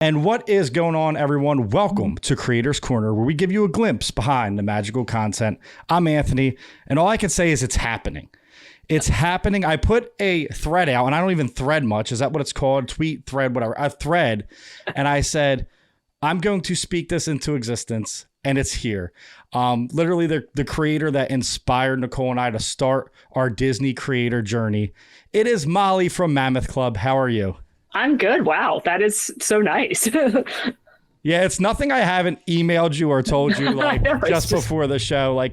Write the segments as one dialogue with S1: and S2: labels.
S1: And what is going on, everyone? Welcome to Creators Corner, where we give you a glimpse behind the magical content. I'm Anthony, and all I can say is it's happening. It's happening. I put a thread out, and I don't even thread much. Is that what it's called? Tweet, thread, whatever. A thread. And I said, I'm going to speak this into existence, and it's here. Literally, the creator that inspired Nicole and I to start our Disney creator journey. It is Molly from Mammoth Club. How are you?
S2: I'm good. Wow, that is so nice.
S1: Yeah, it's nothing I haven't emailed you or told you like just before the show.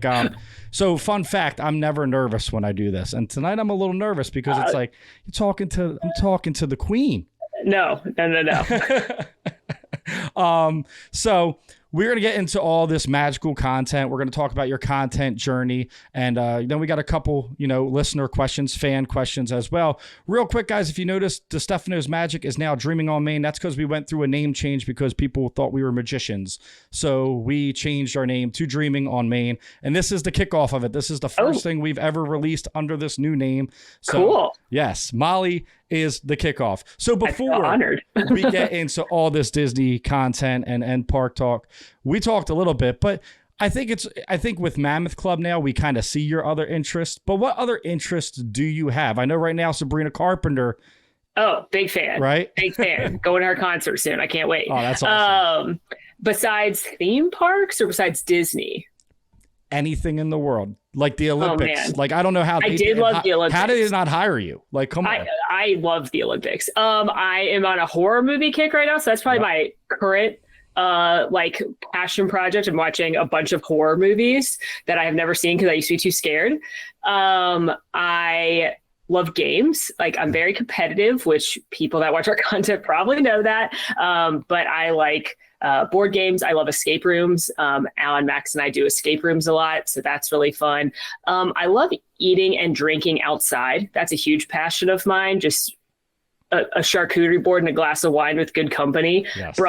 S1: So fun fact, I'm never nervous when I do this. And tonight I'm a little nervous because it's like I'm talking to the queen.
S2: No.
S1: So we're going to get into all this magical content. We're going to talk about your content journey. And then we got a couple, listener questions, fan questions as well. Real quick, guys, if you noticed, DeStefano's Magic is now Dreaming on Main. That's because we went through a name change because people thought we were magicians. So we changed our name to Dreaming on Main. And this is the kickoff of it. This is the first thing we've ever released under this new name. So,
S2: cool.
S1: Yes, Molly is the kickoff. So before we get into all this Disney content and park talk, we talked a little bit, but I think with Mammoth Club now, we kind of see your other interests, but what other interests do you have? I know right now, Sabrina Carpenter.
S2: Oh, big fan.
S1: Right?
S2: Big fan. Going to her concert soon. I can't wait.
S1: Oh, that's awesome.
S2: Besides theme parks or besides Disney?
S1: Anything in the world, like the Olympics.
S2: Oh,
S1: I don't know how
S2: I did love the Olympics.
S1: How did they not hire you? Come on.
S2: I love the Olympics. I am on a horror movie kick right now, so that's probably my current passion project. I'm watching a bunch of horror movies that I have never seen because I used to be too scared. I love games. I'm very competitive, which people that watch our content probably know that. But I like board games. I love escape rooms. Alan, Max, and I do escape rooms a lot, so that's really fun. I love eating and drinking outside. That's a huge passion of mine. Just a charcuterie board and a glass of wine with good company.
S1: Yes.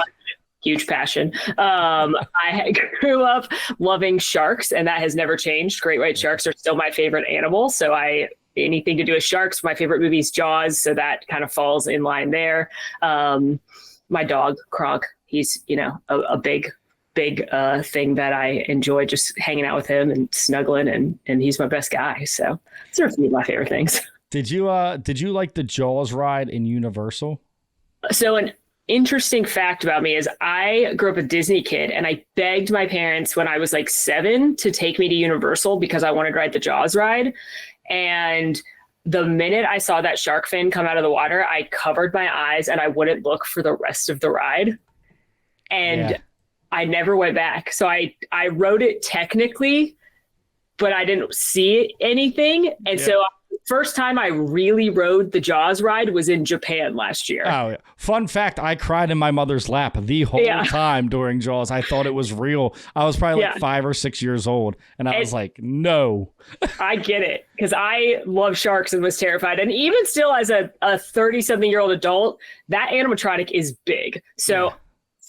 S2: Huge passion. I grew up loving sharks, and that has never changed. Great white sharks are still my favorite animal. So anything to do with sharks, my favorite movie is Jaws. So that kind of falls in line there. My dog, Kronk, he's, a big thing that I enjoy, just hanging out with him and snuggling, and he's my best guy. So those are a few of my favorite things.
S1: Did you like the Jaws ride in Universal?
S2: So an interesting fact about me is I grew up a Disney kid, and I begged my parents when I was 7 to take me to Universal because I wanted to ride the Jaws ride. And the minute I saw that shark fin come out of the water, I covered my eyes and I wouldn't look for the rest of the ride. And I never went back. So I rode it technically, but I didn't see anything. And so first time I really rode the Jaws ride was in Japan last year.
S1: Oh, fun fact. I cried in my mother's lap the whole time during Jaws. I thought it was real. I was probably 5 or 6 years old. And I was like, no.
S2: I get it. Because I love sharks and was terrified. And even still as a 30-something-year-old adult, that animatronic is big. So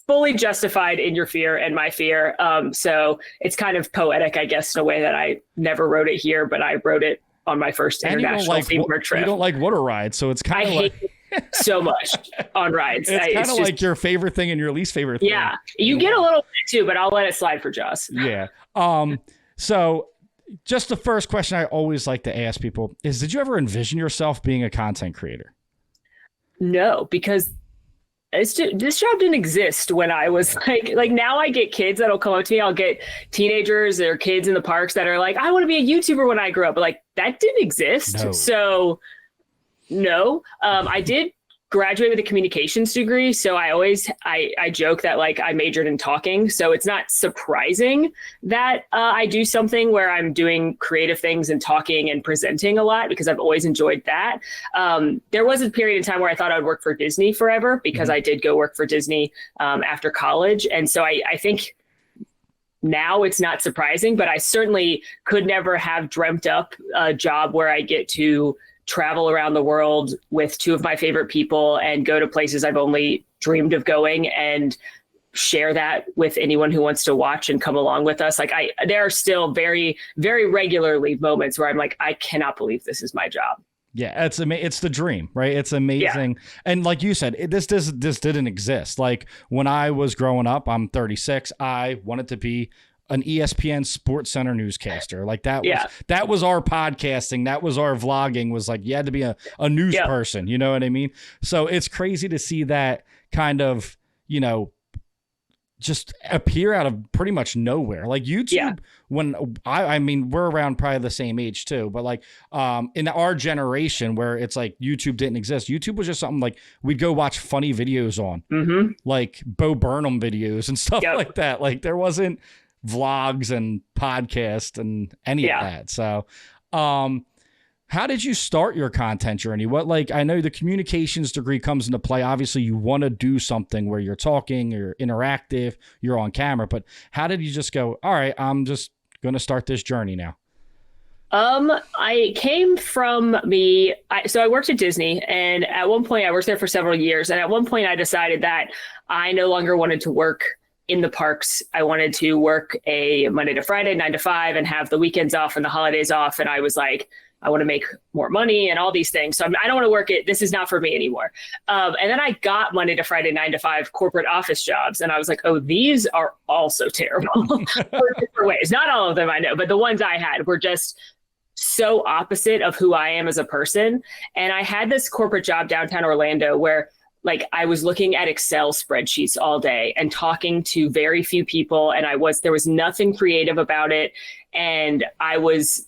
S2: fully justified in your fear and my fear. So it's kind of poetic, I guess, in a way that I never rode it here, but I rode it on my first international theme park trip.
S1: You don't like water rides, so it's kind of
S2: hate so much on rides.
S1: It's kind of like your favorite thing and your least favorite thing.
S2: Yeah, you get a little bit too, but I'll let it slide for Jaws.
S1: Yeah. So just the first question I always like to ask people is, did you ever envision yourself being a content creator?
S2: No, because this job didn't exist when I was like now I get kids that'll come up to me. I'll get teenagers or kids in the parks that are like, I want to be a YouTuber when I grow up. But that didn't exist. No. So no, I did graduate with a communications degree. So I joke that I majored in talking. So it's not surprising that I do something where I'm doing creative things and talking and presenting a lot, because I've always enjoyed that. There was a period of time where I thought I would work for Disney forever, because I did go work for Disney after college. And so I think now it's not surprising, but I certainly could never have dreamt up a job where I get to travel around the world with two of my favorite people and go to places I've only dreamed of going and share that with anyone who wants to watch and come along with us. There are still very, very regularly moments where I'm like, I cannot believe this is my job.
S1: Yeah, it's the dream, right? It's amazing. Yeah. And like you said, this didn't exist. Like when I was growing up, I'm 36, I wanted to be an ESPN Sports Center newscaster. Like that was our podcasting, that was our vlogging, was like you had to be a news person, you know what I mean? So it's crazy to see that kind of, you know, just appear out of pretty much nowhere. Like YouTube, when I mean, we're around probably the same age too, but like in our generation where it's like YouTube didn't exist, YouTube was just something like we'd go watch funny videos on, like Bo Burnham videos and stuff like that. Like there wasn't vlogs and podcasts and any of that. So how did you start your content journey? What, like, I know the communications degree comes into play. Obviously, you want to do something where you're talking, you're interactive, you're on camera. But how did you just go, all right, I'm just going to start this journey now?
S2: I came from so I worked at Disney, and at one point I worked there for several years. And at one point I decided that I no longer wanted to work in the parks. I wanted to work a Monday to Friday, 9 to 5, and have the weekends off and the holidays off. And I was like, I want to make more money and all these things. So I don't want to work it. This is not for me anymore. And then I got Monday to Friday, 9 to 5 corporate office jobs. And I was like, oh, these are also terrible for different ways. Not all of them, I know, but the ones I had were just so opposite of who I am as a person. And I had this corporate job downtown Orlando where like I was looking at Excel spreadsheets all day and talking to very few people. And there was nothing creative about it. And I was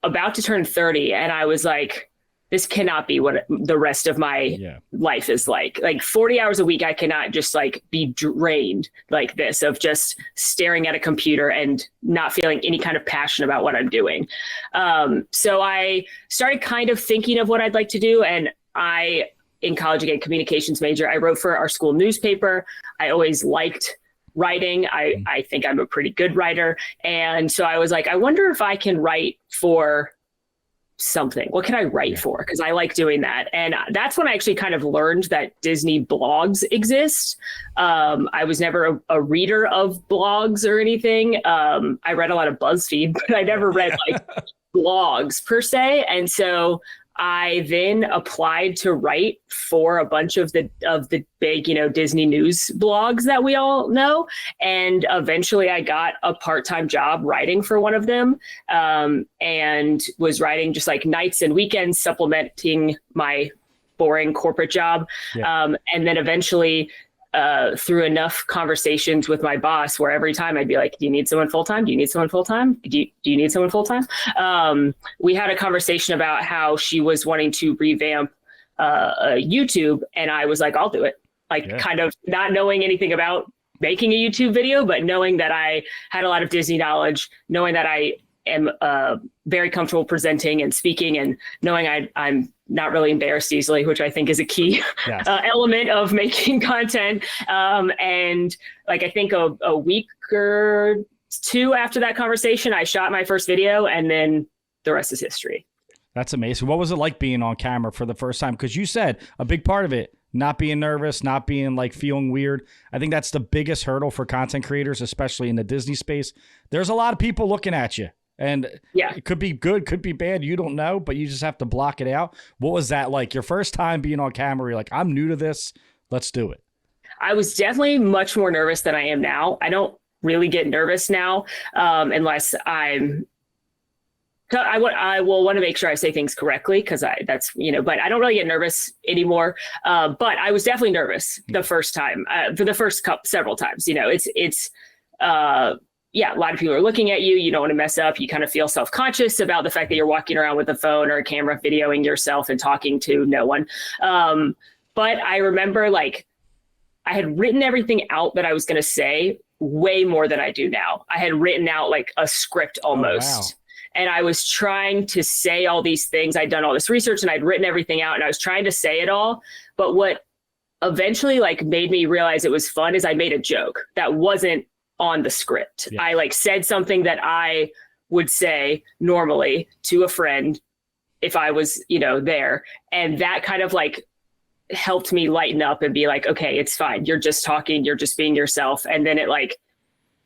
S2: about to turn 30 and I was like, this cannot be what the rest of my life is like. Like 40 hours a week, I cannot just like be drained like this of just staring at a computer and not feeling any kind of passion about what I'm doing. So I started kind of thinking of what I'd like to do. And in college, again, communications major, I wrote for our school newspaper. I always liked writing. I think I'm a pretty good writer. And so I was like, I wonder if I can write for something. What can I write for? Because I like doing that. And that's when I actually kind of learned that Disney blogs exist. I was never a reader of blogs or anything. I read a lot of BuzzFeed, but I never read like blogs per se. And so I then applied to write for a bunch of the big, Disney news blogs that we all know. And eventually I got a part-time job writing for one of them, and was writing just like nights and weekends, supplementing my boring corporate job. And then eventually through enough conversations with my boss where every time I'd be like, do you need someone full-time? Do you need someone full-time? Do you need someone full-time? We had a conversation about how she was wanting to revamp YouTube. And I was like, I'll do it. Kind of not knowing anything about making a YouTube video, but knowing that I had a lot of Disney knowledge, knowing that I am very comfortable presenting and speaking, and knowing I'm not really embarrassed easily, which I think is a key element of making content. And like, I think a week or two after that conversation, I shot my first video, and then the rest is history.
S1: That's amazing. What was it like being on camera for the first time? Because you said a big part of it, not being nervous, not being like feeling weird. I think that's the biggest hurdle for content creators, especially in the Disney space. There's a lot of people looking at you. And it could be good, could be bad. You don't know, but you just have to block it out. What was that like? Your first time being on camera, you're like, I'm new to this. Let's do it. I
S2: was definitely much more nervous than I am now. I don't really get nervous now unless I will want to make sure I say things correctly, because but I don't really get nervous anymore. But I was definitely nervous the first time, for the first several times. A lot of people are looking at you. You don't want to mess up. You kind of feel self-conscious about the fact that you're walking around with a phone or a camera, videoing yourself and talking to no one. But I remember like I had written everything out that I was going to say way more than I do now. I had written out like a script almost. Oh, wow. And I was trying to say all these things. I'd done all this research and I'd written everything out and I was trying to say it all. But what eventually like made me realize it was fun is I made a joke that wasn't on the script. Yeah. I like said something that I would say normally to a friend if I was, there. And that kind of like helped me lighten up and be like, okay, it's fine. You're just talking, you're just being yourself. And then it like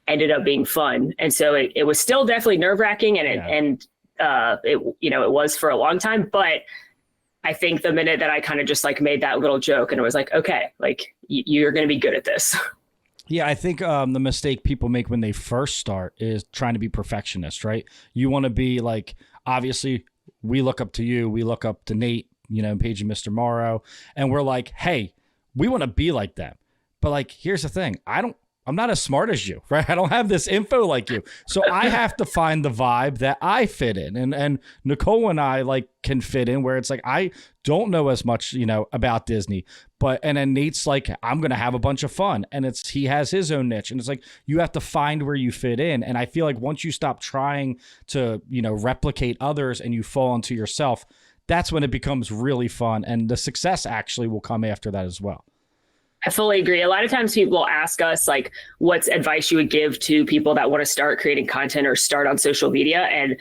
S2: ended up being fun. And so it was still definitely nerve wracking, and it was for a long time, but I think the minute that I kind of just like made that little joke and it was like, okay, like you're going to be good at this.
S1: Yeah, I think the mistake people make when they first start is trying to be perfectionist, right? You want to be like, obviously, we look up to you. We look up to Nate, Paige and Mr. Morrow. And we're like, hey, we want to be like them. But like, here's the thing. I'm not as smart as you, right? I don't have this info like you. So I have to find the vibe that I fit in. And Nicole and I like can fit in where it's like, I don't know as much, about Disney, and then Nate's like, I'm going to have a bunch of fun. And he has his own niche. And it's like, you have to find where you fit in. And I feel like once you stop trying to, replicate others and you fall into yourself, that's when it becomes really fun. And the success actually will come after that as well.
S2: I fully agree. A lot of times people will ask us like, what's advice you would give to people that want to start creating content or start on social media? And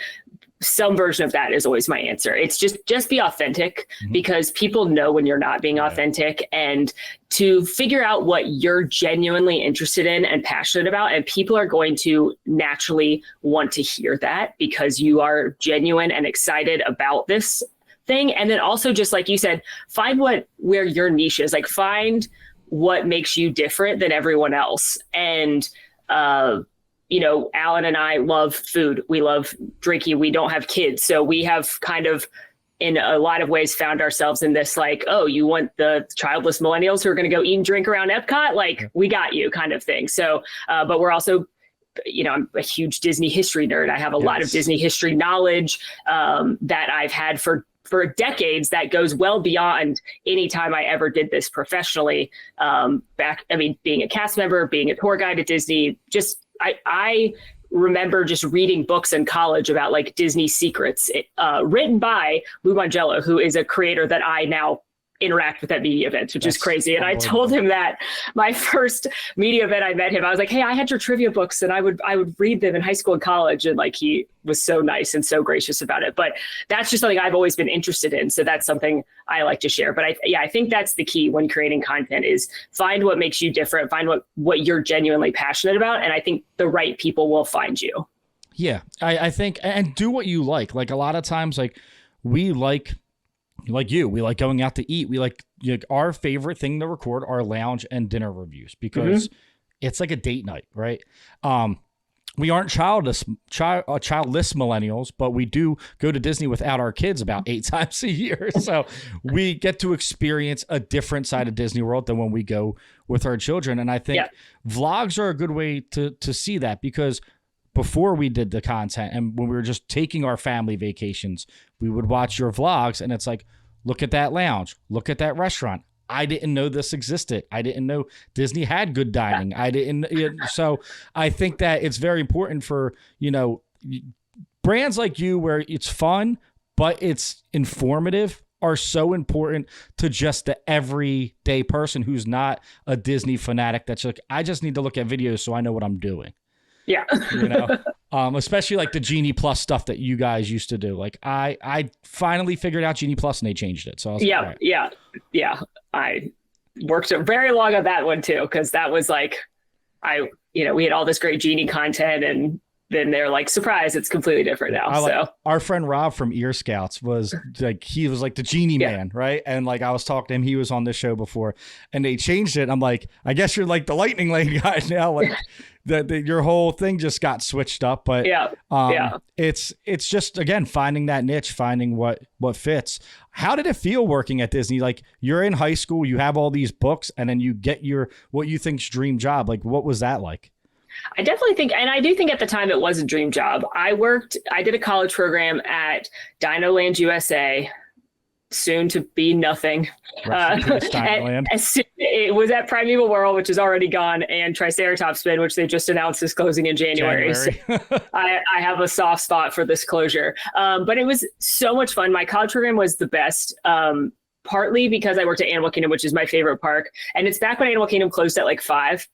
S2: some version of that is always my answer. It's just be authentic, because people know when you're not being authentic, and to figure out what you're genuinely interested in and passionate about. And people are going to naturally want to hear that because you are genuine and excited about this thing. And then also, just like you said, find where your niche is, like find what makes you different than everyone else. And, Alan and I love food. We love drinking. We don't have kids. So we have kind of, in a lot of ways, found ourselves in this, like, oh, you want the childless millennials who are going to go eat and drink around Epcot? Like, we got you kind of thing. So, but we're also, I'm a huge Disney history nerd. I have a lot of Disney history knowledge that I've had for decades that goes well beyond any time I ever did this professionally. Being a cast member, being a tour guide at Disney, I remember just reading books in college about like Disney secrets, written by Lou Mangello, who is a creator that I now interact with at media events, which is crazy. And I told him that my first media event I met him, I was like, hey, I had your trivia books and I would read them in high school and college. And like, he was so nice and so gracious about it. But that's just something I've always been interested in. So that's something I like to share. But I think that's the key when creating content is find what makes you different, find what you're genuinely passionate about. And I think the right people will find you.
S1: Yeah, I think, and do what you like. Like a lot of times, like we like we like going out to eat. We like our favorite thing to record are lounge and dinner reviews because it's like a date night, right? We aren't childless millennials, but we do go to Disney without our kids about 8 times a year. So we get to experience a different side of Disney World than when we go with our children. And I think vlogs are a good way to see that, because before we did the content and when we were just taking our family vacations, we would watch your vlogs and it's like, look at that lounge, look at that restaurant. I didn't know this existed. I didn't know Disney had good dining. I didn't. So I think that it's very important for, brands like you where it's fun, but it's informative, are so important to just the everyday person who's not a Disney fanatic. That's like, I just need to look at videos so I know what I'm doing.
S2: Yeah.
S1: Especially like the Genie Plus stuff that you guys used to do. Like I finally figured out Genie Plus and they changed it. So I was like,
S2: yeah. I worked very long on that one too, because that was like, we had all this great Genie content and then they're like, surprise, it's completely different now.
S1: Our friend Rob from Ear Scouts was like, he was like the Genie man, right? And like I was talking to him, he was on this show before and they changed it. I'm like, I guess you're like the Lightning Lane guy now. Like your whole thing just got switched up. But it's just, again, finding that niche, finding what fits. How did it feel working at Disney? Like you're in high school, you have all these books and then you get what you think's dream job. Like what was that like?
S2: I definitely think, and I do think at the time it was a dream job. I did a college program at Dino Land USA, soon to be nothing. It was at Primeval World, which is already gone, and Triceratops Spin, which they just announced is closing in January. So I have a soft spot for this closure. But it was so much fun. My college program was the best. Partly because I worked at Animal Kingdom, which is my favorite park. And it's back when Animal Kingdom closed at like 5.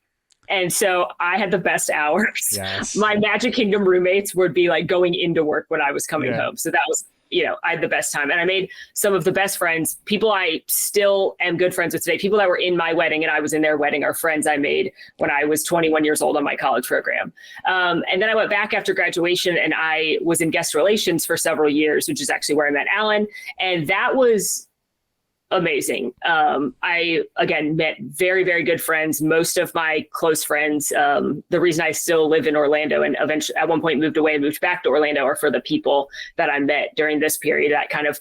S2: And so I had the best hours. Yes. My Magic Kingdom roommates would be like going into work when I was coming home. So that was, I had the best time. And I made some of the best friends, people I still am good friends with today, people that were in my wedding and I was in their wedding are friends I made when I was 21 years old on my college program. And then I went back after graduation and I was in guest relations for several years, which is actually where I met Alan. And that was amazing. I, again, met very, very good friends. Most of my close friends, the reason I still live in Orlando and eventually at one point moved away and moved back to Orlando are for the people that I met during this period, that kind of,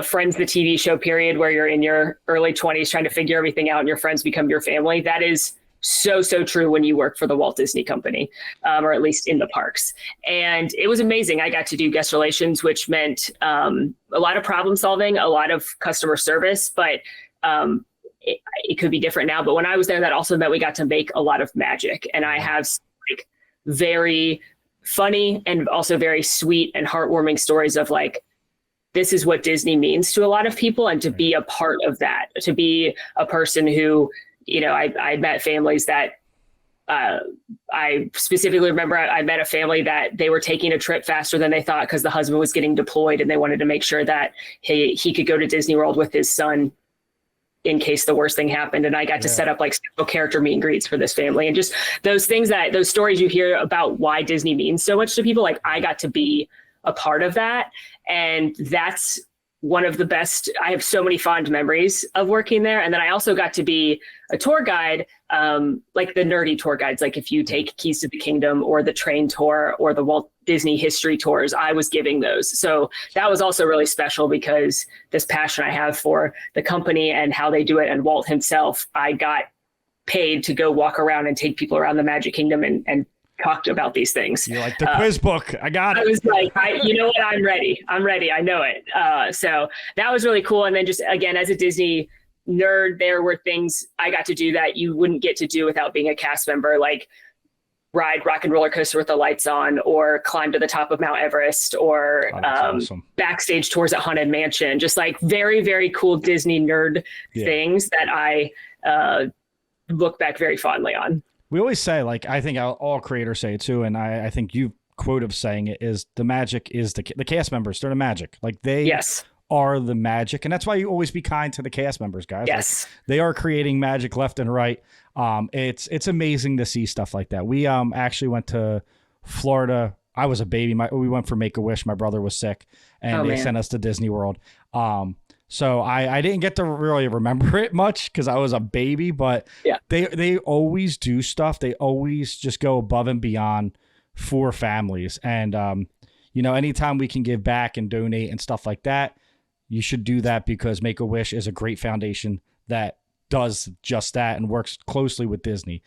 S2: Friends, the TV show period where you're in your early 20s trying to figure everything out and your friends become your family. That is so true when you work for the Walt Disney Company, or at least in the parks. And it was amazing. I got to do guest relations, which meant a lot of problem solving, a lot of customer service, but it could be different now. But when I was there, that also meant we got to make a lot of magic. And I have like very funny and also very sweet and heartwarming stories of like, this is what Disney means to a lot of people, and to be a part of that, to be a person who, I met families that I specifically remember I met a family that they were taking a trip faster than they thought because the husband was getting deployed and they wanted to make sure that he could go to Disney World with his son in case the worst thing happened. And I got to set up like special character meet and greets for this family, and just those stories you hear about why Disney means so much to people. Like I got to be a part of that. And that's one of the best. I have so many fond memories of working there. And then I also got to be a tour guide, like the nerdy tour guides. Like if you take Keys to the Kingdom or the train tour or the Walt Disney history tours, I was giving those. So that was also really special because this passion I have for the company and how they do it, and Walt himself, I got paid to go walk around and take people around the Magic Kingdom and talked about these things.
S1: You're like the quiz book. I got it.
S2: I was like, you know what? I'm ready. I know it. So that was really cool. And then just, again, as a Disney nerd, there were things I got to do that you wouldn't get to do without being a cast member, like ride Rock and Roller Coaster with the lights on, or climb to the top of Mount Everest, or awesome. Backstage tours at Haunted Mansion, just like very, very cool Disney nerd things that I look back very fondly on.
S1: We always say, like, I think all creators say it too, and I think you quote of saying it is, the magic is the cast members. They're the magic. Like they are the magic, and that's why you always be kind to the cast members, guys.
S2: Yes,
S1: like, they are creating magic left and right. It's amazing to see stuff like that. We actually went to Florida. I was a baby. We went for Make-A-Wish. My brother was sick, and they sent us to Disney World. So I didn't get to really remember it much because I was a baby, but they always do stuff. They always just go above and beyond for families. And, anytime we can give back and donate and stuff like that, you should do that, because Make-A-Wish is a great foundation that does just that and works closely with Disney.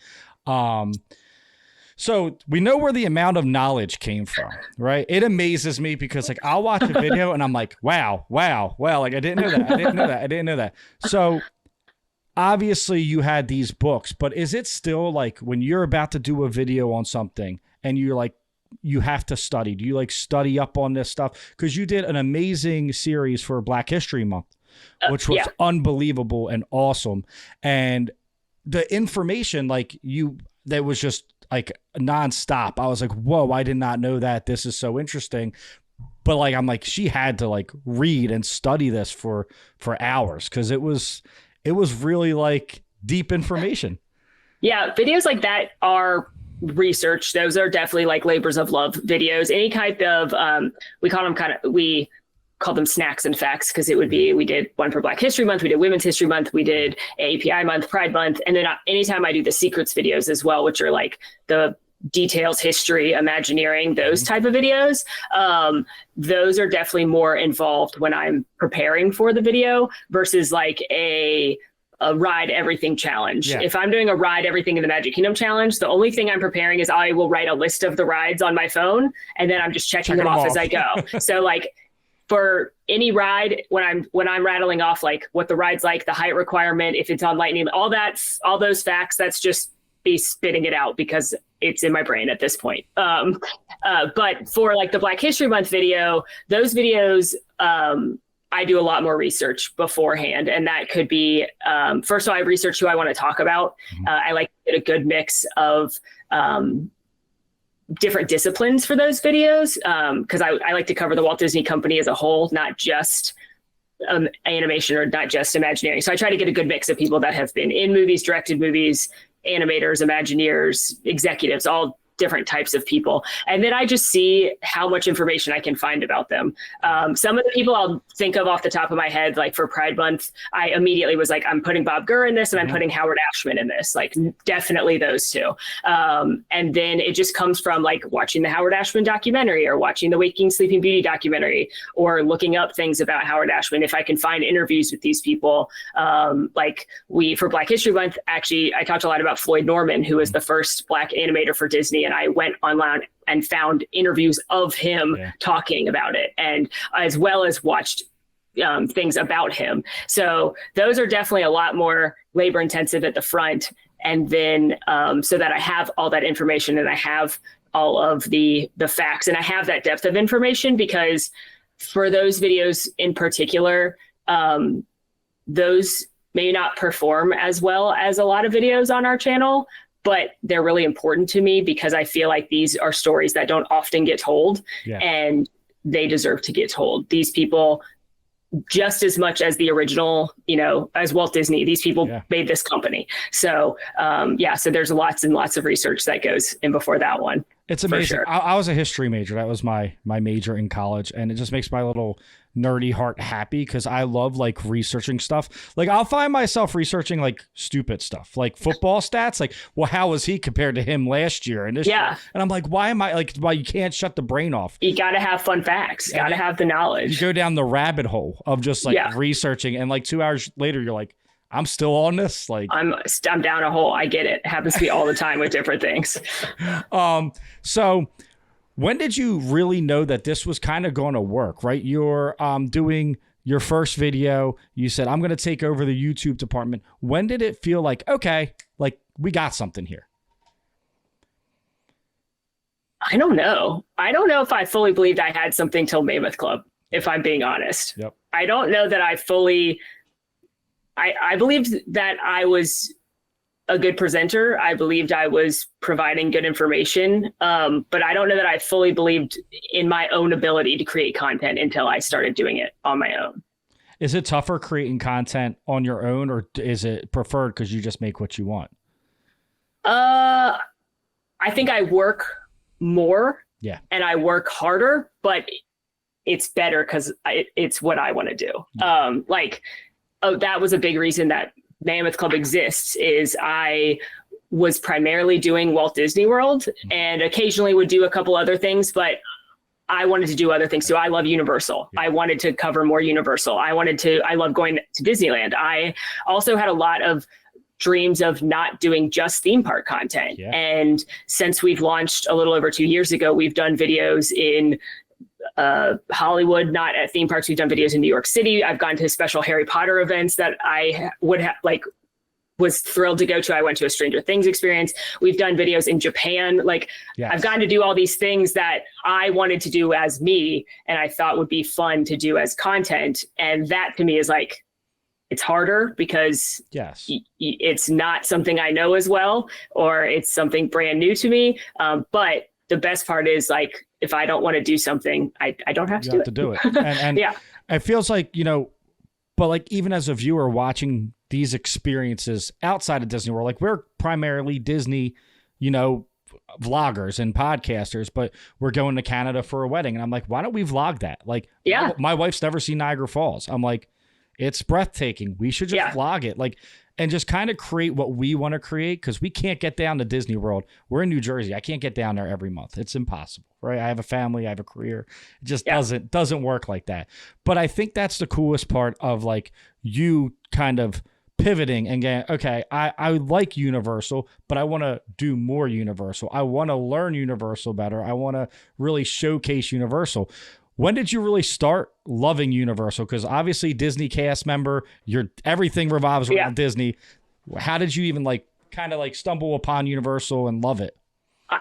S1: So we know where the amount of knowledge came from, right? It amazes me because, like, I'll watch a video and I'm like, wow, like, I didn't know that. So obviously you had these books, but is it still like when you're about to do a video on something and you're like, you have to study? Do you like study up on this stuff? Because you did an amazing series for Black History Month, which was unbelievable and awesome. And the information, that was just like nonstop. I was like, whoa, I did not know that. This is so interesting. But like, I'm like, she had to like read and study this for hours, because it was really like deep information. Yeah.
S2: Videos like that are research. Those are definitely like labors of love videos. Any type of, we call them snacks and facts, because it would be, we did one for Black History Month, we did Women's History Month, we did API Month, Pride Month, and then anytime I do the secrets videos as well, which are like the details, history, Imagineering, those type of videos, those are definitely more involved when I'm preparing for the video versus like a ride everything challenge. If I'm doing a ride everything in the Magic Kingdom challenge, the only thing I'm preparing is I will write a list of the rides on my phone, and then I'm just checking them off as I go. So like, for any ride, when I'm rattling off like what the ride's like, the height requirement, if it's on lightning, all those facts, that's just be spitting it out because it's in my brain at this point. But for like the Black History Month video, those videos, I do a lot more research beforehand, and that could be first of all, I research who I want to talk about. I like to get a good mix of different disciplines for those videos, because I like to cover the Walt Disney Company as a whole, not just animation or not just Imagineering. So I try to get a good mix of people that have been in movies, directed movies, animators, Imagineers, executives, all different types of people. And then I just see how much information I can find about them. Some of the people I'll think of off the top of my head, like for Pride Month, I immediately was like, I'm putting Bob Gurr in this and I'm putting Howard Ashman in this, like definitely those two. And then it just comes from like watching the Howard Ashman documentary or watching the Waking Sleeping Beauty documentary or looking up things about Howard Ashman. If I can find interviews with these people, for Black History Month, actually, I talked a lot about Floyd Norman, who was the first Black animator for Disney. And I went online and found interviews of him talking about it, and as well as watched things about him. So those are definitely a lot more labor intensive at the front. And then so that I have all that information and I have all of the facts and I have that depth of information, because for those videos in particular, those may not perform as well as a lot of videos on our channel, but they're really important to me because I feel like these are stories that don't often get told, and they deserve to get told. These people, just as much as the original, as Walt Disney, these people made this company. So, so there's lots and lots of research that goes in before that one.
S1: It's amazing. Sure. I was a history major. That was my major in college. And it just makes my little nerdy heart happy because I love like researching stuff. Like I'll find myself researching like stupid stuff, like football stats. Like, well, how was he compared to him last year and this year? And I'm like, why am I like, why you can't shut the brain off?
S2: You got to have fun facts. Got to have the knowledge.
S1: You go down the rabbit hole of just like researching. And like 2 hours later, you're like, I'm still on this. Like
S2: I'm down a hole. I get it. It happens to me all the time with different things.
S1: So when did you really know that this was kind of going to work, right? You're doing your first video. You said, I'm going to take over the YouTube department. When did it feel like, okay, like we got something here?
S2: I don't know. I don't know if I fully believed I had something till Mammoth Club, if I'm being honest.
S1: Yep.
S2: I don't know that I fully... I believed that I was a good presenter. I believed I was providing good information. But I don't know that I fully believed in my own ability to create content until I started doing it on my own.
S1: Is it tougher creating content on your own, or is it preferred because you just make what you want?
S2: I think I work more and I work harder, but it's better because it's what I want to do. That was a big reason that Mammoth Club exists, is I was primarily doing Walt Disney World and occasionally would do a couple other things, but I wanted to do other things too. I love Universal. I wanted to cover more Universal. I love going to Disneyland. I also had a lot of dreams of not doing just theme park content. And since we've launched a little over 2 years ago, we've done videos in Hollywood, not at theme parks. We've done videos in New York City. I've gone to special Harry Potter events that I was thrilled to go to. I went to a Stranger Things experience. We've done videos in Japan. I've gotten to do all these things that I wanted to do as me and I thought would be fun to do as content. And that to me is like, it's harder because it's not something I know as well, or it's something brand new to me. But the best part is like, if I don't want to do something, I don't have to do it.
S1: And it feels like, but like even as a viewer watching these experiences outside of Disney World, like we're primarily Disney, vloggers and podcasters, but we're going to Canada for a wedding. And I'm like, why don't we vlog that? Like, my wife's never seen Niagara Falls. I'm like, it's breathtaking. We should just vlog it. Like, and just kind of create what we want to create, because we can't get down to Disney World. We're in New Jersey. I can't get down there every month. It's impossible, right? I have a family. I have a career. It just doesn't work like that. But I think that's the coolest part of like you kind of pivoting and going, okay, I like Universal, but I want to do more Universal. I want to learn Universal better. I want to really showcase Universal. When did you really start loving Universal? Because obviously Disney cast member, everything revolves around Disney. How did you even kind of stumble upon Universal and love it?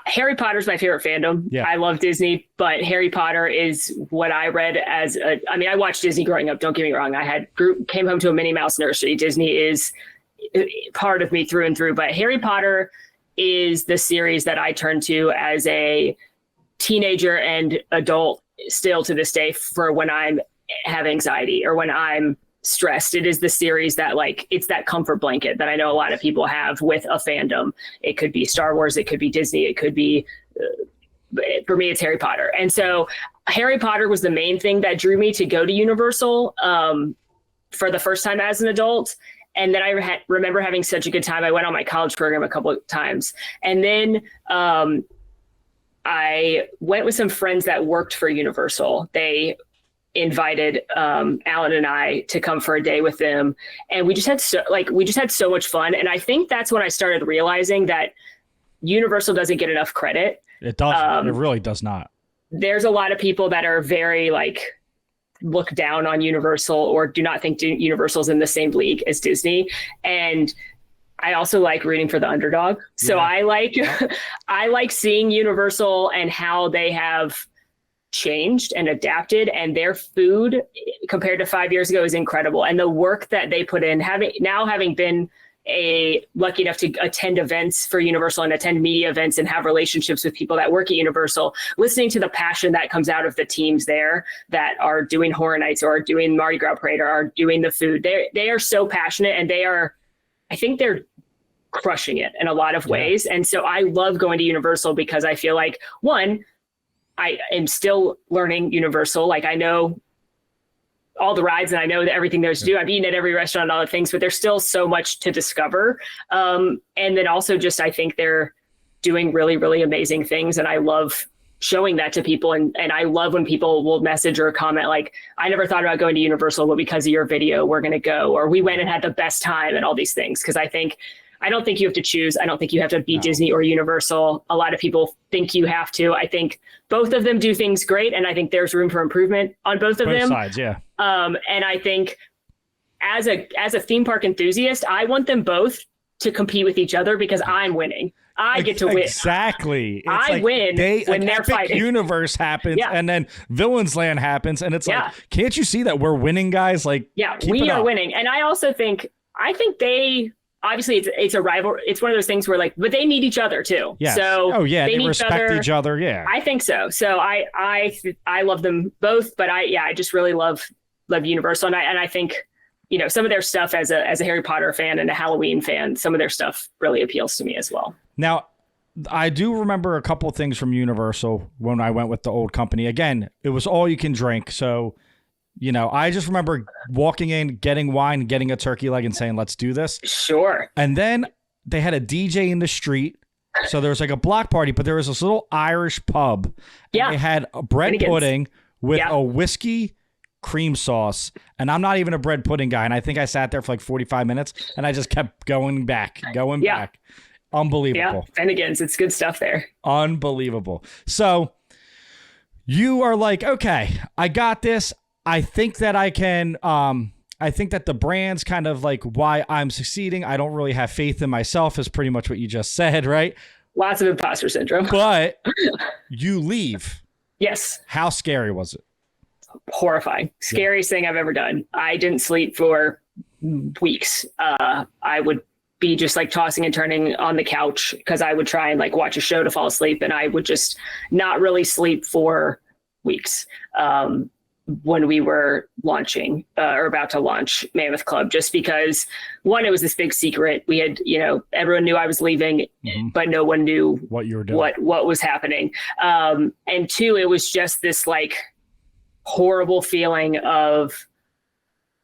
S2: Harry Potter's my favorite fandom. I love Disney, but Harry Potter is what I read as I watched Disney growing up. Don't get me wrong. Came home to a Minnie Mouse nursery. Disney is part of me through and through, but Harry Potter is the series that I turn to as a teenager and adult still to this day for when I'm have anxiety or when I'm stressed. It is the series that it's that comfort blanket that I know a lot of people have with a fandom. It could be Star Wars, it could be Disney, it could be for me, it's Harry Potter. And so Harry Potter was the main thing that drew me to go to Universal for the first time as an adult. And then I remember having such a good time. I went on my college program a couple of times. And then I went with some friends that worked for Universal. They invited Alan and I to come for a day with them. And we just had so much fun. And I think that's when I started realizing that Universal doesn't get enough credit.
S1: It doesn't. It really does not.
S2: There's a lot of people that are very look down on Universal or do not think Universal's in the same league as Disney. And I also like rooting for the underdog. So yeah. I like seeing Universal and how they have changed and adapted, and their food compared to 5 years ago is incredible. And the work that they put in, having been lucky enough to attend events for Universal and attend media events and have relationships with people that work at Universal, listening to the passion that comes out of the teams there that are doing Horror Nights or are doing Mardi Gras Parade or are doing the food. They are so passionate, and I think they're crushing it in a lot of ways. And so I love going to Universal because I feel like, one, I am still learning Universal. I know all the rides and I know that everything there's to do. I've eaten at every restaurant and all the things, but there's still so much to discover. And then also just, I think they're doing really, really amazing things. And I love showing that to people. And I love when people will message or comment I never thought about going to Universal, but because of your video, we're going to go, or we went and had the best time and all these things. Cause I don't think you have to choose. I don't think you have to be Disney or Universal. A lot of people think you have to. I think both of them do things great, and I think there's room for improvement on both of them.
S1: Both sides, yeah.
S2: And I think as a theme park enthusiast, I want them both to compete with each other because I'm winning. I get to win.
S1: Exactly.
S2: I win when they're fighting.
S1: Universe happens, and then Villains Land happens, and it's can't you see that we're winning, guys?
S2: We are winning. And I also think they. Obviously, it's a rival. It's one of those things where but they need each other too.
S1: Yeah.
S2: So
S1: they respect each other. Yeah.
S2: I think so. So I love them both, but I just really love Universal, and I think some of their stuff as a Harry Potter fan and a Halloween fan, some of their stuff really appeals to me as well.
S1: Now, I do remember a couple of things from Universal when I went with the old company. Again, it was all you can drink, so. I just remember walking in, getting wine, getting a turkey leg and saying, let's do this.
S2: Sure.
S1: And then they had a DJ in the street. So there was a block party, but there was this little Irish pub.
S2: Yeah.
S1: They had a bread pudding with a whiskey cream sauce. And I'm not even a bread pudding guy. And I think I sat there for 45 minutes and I just kept going back. Unbelievable.
S2: Yeah. Finnegan's. It's good stuff there.
S1: Unbelievable. So you are okay, I got this. I think that I can, I think that the brand's kind of why I'm succeeding. I don't really have faith in myself is pretty much what you just said, right?
S2: Lots of imposter syndrome.
S1: But you leave.
S2: Yes.
S1: How scary was it?
S2: Horrifying. Scariest thing I've ever done. I didn't sleep for weeks. I would be just tossing and turning on the couch because I would try and watch a show to fall asleep, and I would just not really sleep for weeks. When we were launching or about to launch Mammoth Club, just because one, it was this big secret. We had, everyone knew I was leaving, but no one knew
S1: what you were doing,
S2: what was happening. And two, it was just this horrible feeling of,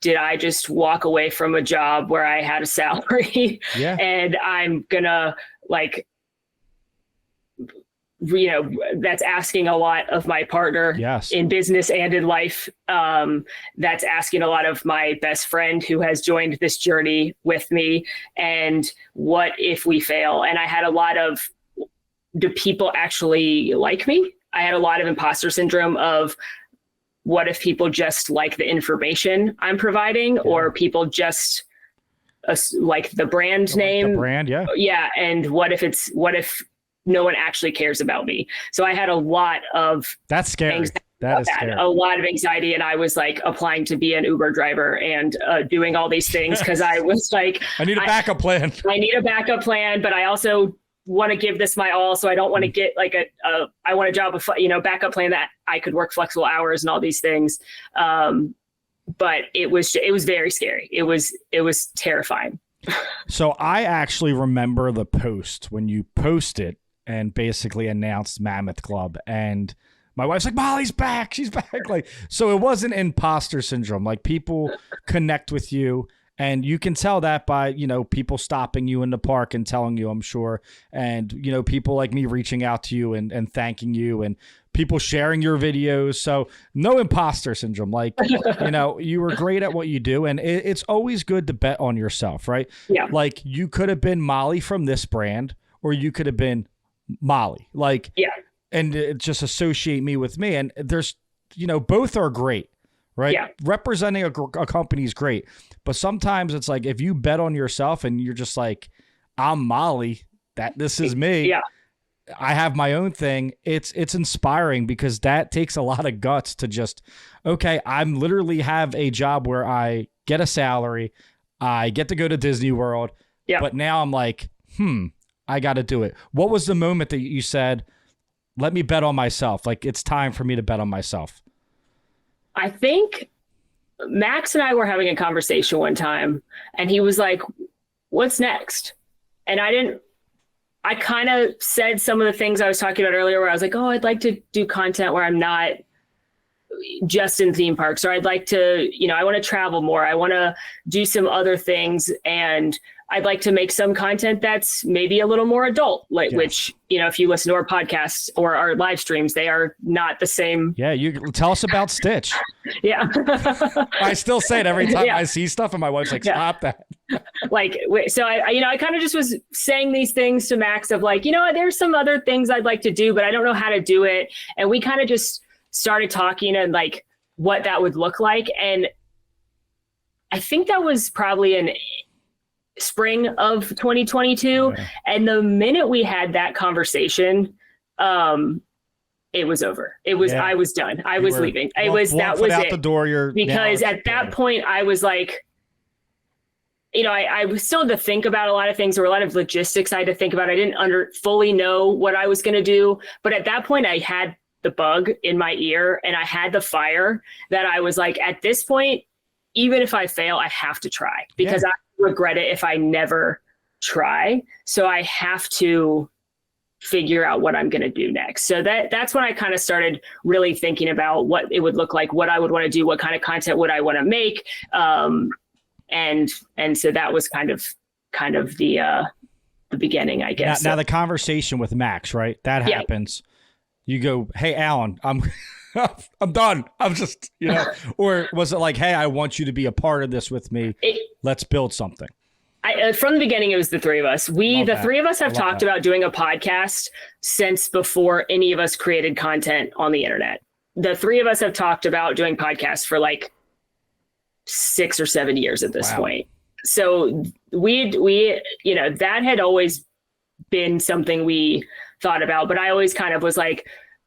S2: did I just walk away from a job where I had a salary and I'm gonna that's asking a lot of my partner in business and in life. That's asking a lot of my best friend who has joined this journey with me. And what if we fail? And I had a lot of, do people actually like me? I had a lot of imposter syndrome of, what if people just like the information I'm providing, or people just like the brand name?
S1: The brand,
S2: yeah. And what if no one actually cares about me? So I had a lot of
S1: that's scary. That is scary.
S2: A lot of anxiety, and I was applying to be an Uber driver and doing all these things because I was
S1: I need a backup plan.
S2: I need a backup plan, but I also want to give this my all. So I don't want to get I want a job with backup plan that I could work flexible hours and all these things. But it was very scary. It was terrifying.
S1: So I actually remember the post when you posted. and basically announced Mammoth Club. And my wife's like, Molly's back. She's back. Like, so it wasn't imposter syndrome. Like, people connect with you, and you can tell that by, you know, people stopping you in the park and telling you, I'm sure. And, you know, people like me reaching out to you and thanking you, and people sharing your videos. So no imposter syndrome. Like, you know, you were great at what you do. And it's always good to bet on yourself, right?
S2: Yeah.
S1: Like, you could have been Molly from this brand, or you could have been Molly. Like,
S2: yeah.
S1: And just associate me with me. And there's, you know, both are great, right?
S2: Yeah.
S1: Representing a company is great. But sometimes it's like, if you bet on yourself and you're just like, I'm Molly, this is me.
S2: Yeah.
S1: I have my own thing. It's inspiring, because that takes a lot of guts to just, okay, I'm literally have a job where I get a salary. I get to go to Disney World.
S2: Yeah.
S1: But now I'm like, I got to do it. What was the moment that you said, let me bet on myself? Like, it's time for me to bet on myself.
S2: I think Max and I were having a conversation one time, and he was like, what's next? And I kind of said some of the things I was talking about earlier, where I was like, oh, I'd like to do content where I'm not just in theme parks, or I'd like to, you know, I want to travel more. I want to do some other things. And I'd like to make some content that's maybe a little more adult, like, which, you know, if you listen to our podcasts or our live streams, they are not the same.
S1: Yeah. You tell us about Stitch.
S2: Yeah.
S1: I still say it every time I see stuff, and my wife's like, stop that.
S2: Like, so I kind of just was saying these things to Max of like, you know, there's some other things I'd like to do, but I don't know how to do it. And we kind of just started talking and like what that would look like. And I think that was probably in spring of 2022. Yeah. And the minute we had that conversation, it was over. It was, I was done. I was leaving. That was
S1: out
S2: it.
S1: The door.
S2: Because at that point I was like, you know, I was still had to think about a lot of things. There were a lot of logistics I had to think about. I didn't fully know what I was going to do. But at that point I had the bug in my ear, and I had the fire that I was like, at this point, even if I fail, I have to try, because I regret it if I never try. So I have to figure out what I'm going to do next. So that's when I kind of started really thinking about what it would look like, what I would want to do, what kind of content would I want to make. And so that was kind of the beginning, I guess.
S1: Now the conversation with Max, right? That happens. You go, hey, Alan, I'm done. I'm just, you know, or was it like, hey, I want you to be a part of this with me. Let's build something.
S2: From the beginning, it was the three of us. The three of us have talked about doing a podcast since before any of us created content on the internet. The three of us have talked about doing podcasts for like 6 or 7 years at this point. So we, you know, that had always been something we thought about, but I always kind of was like,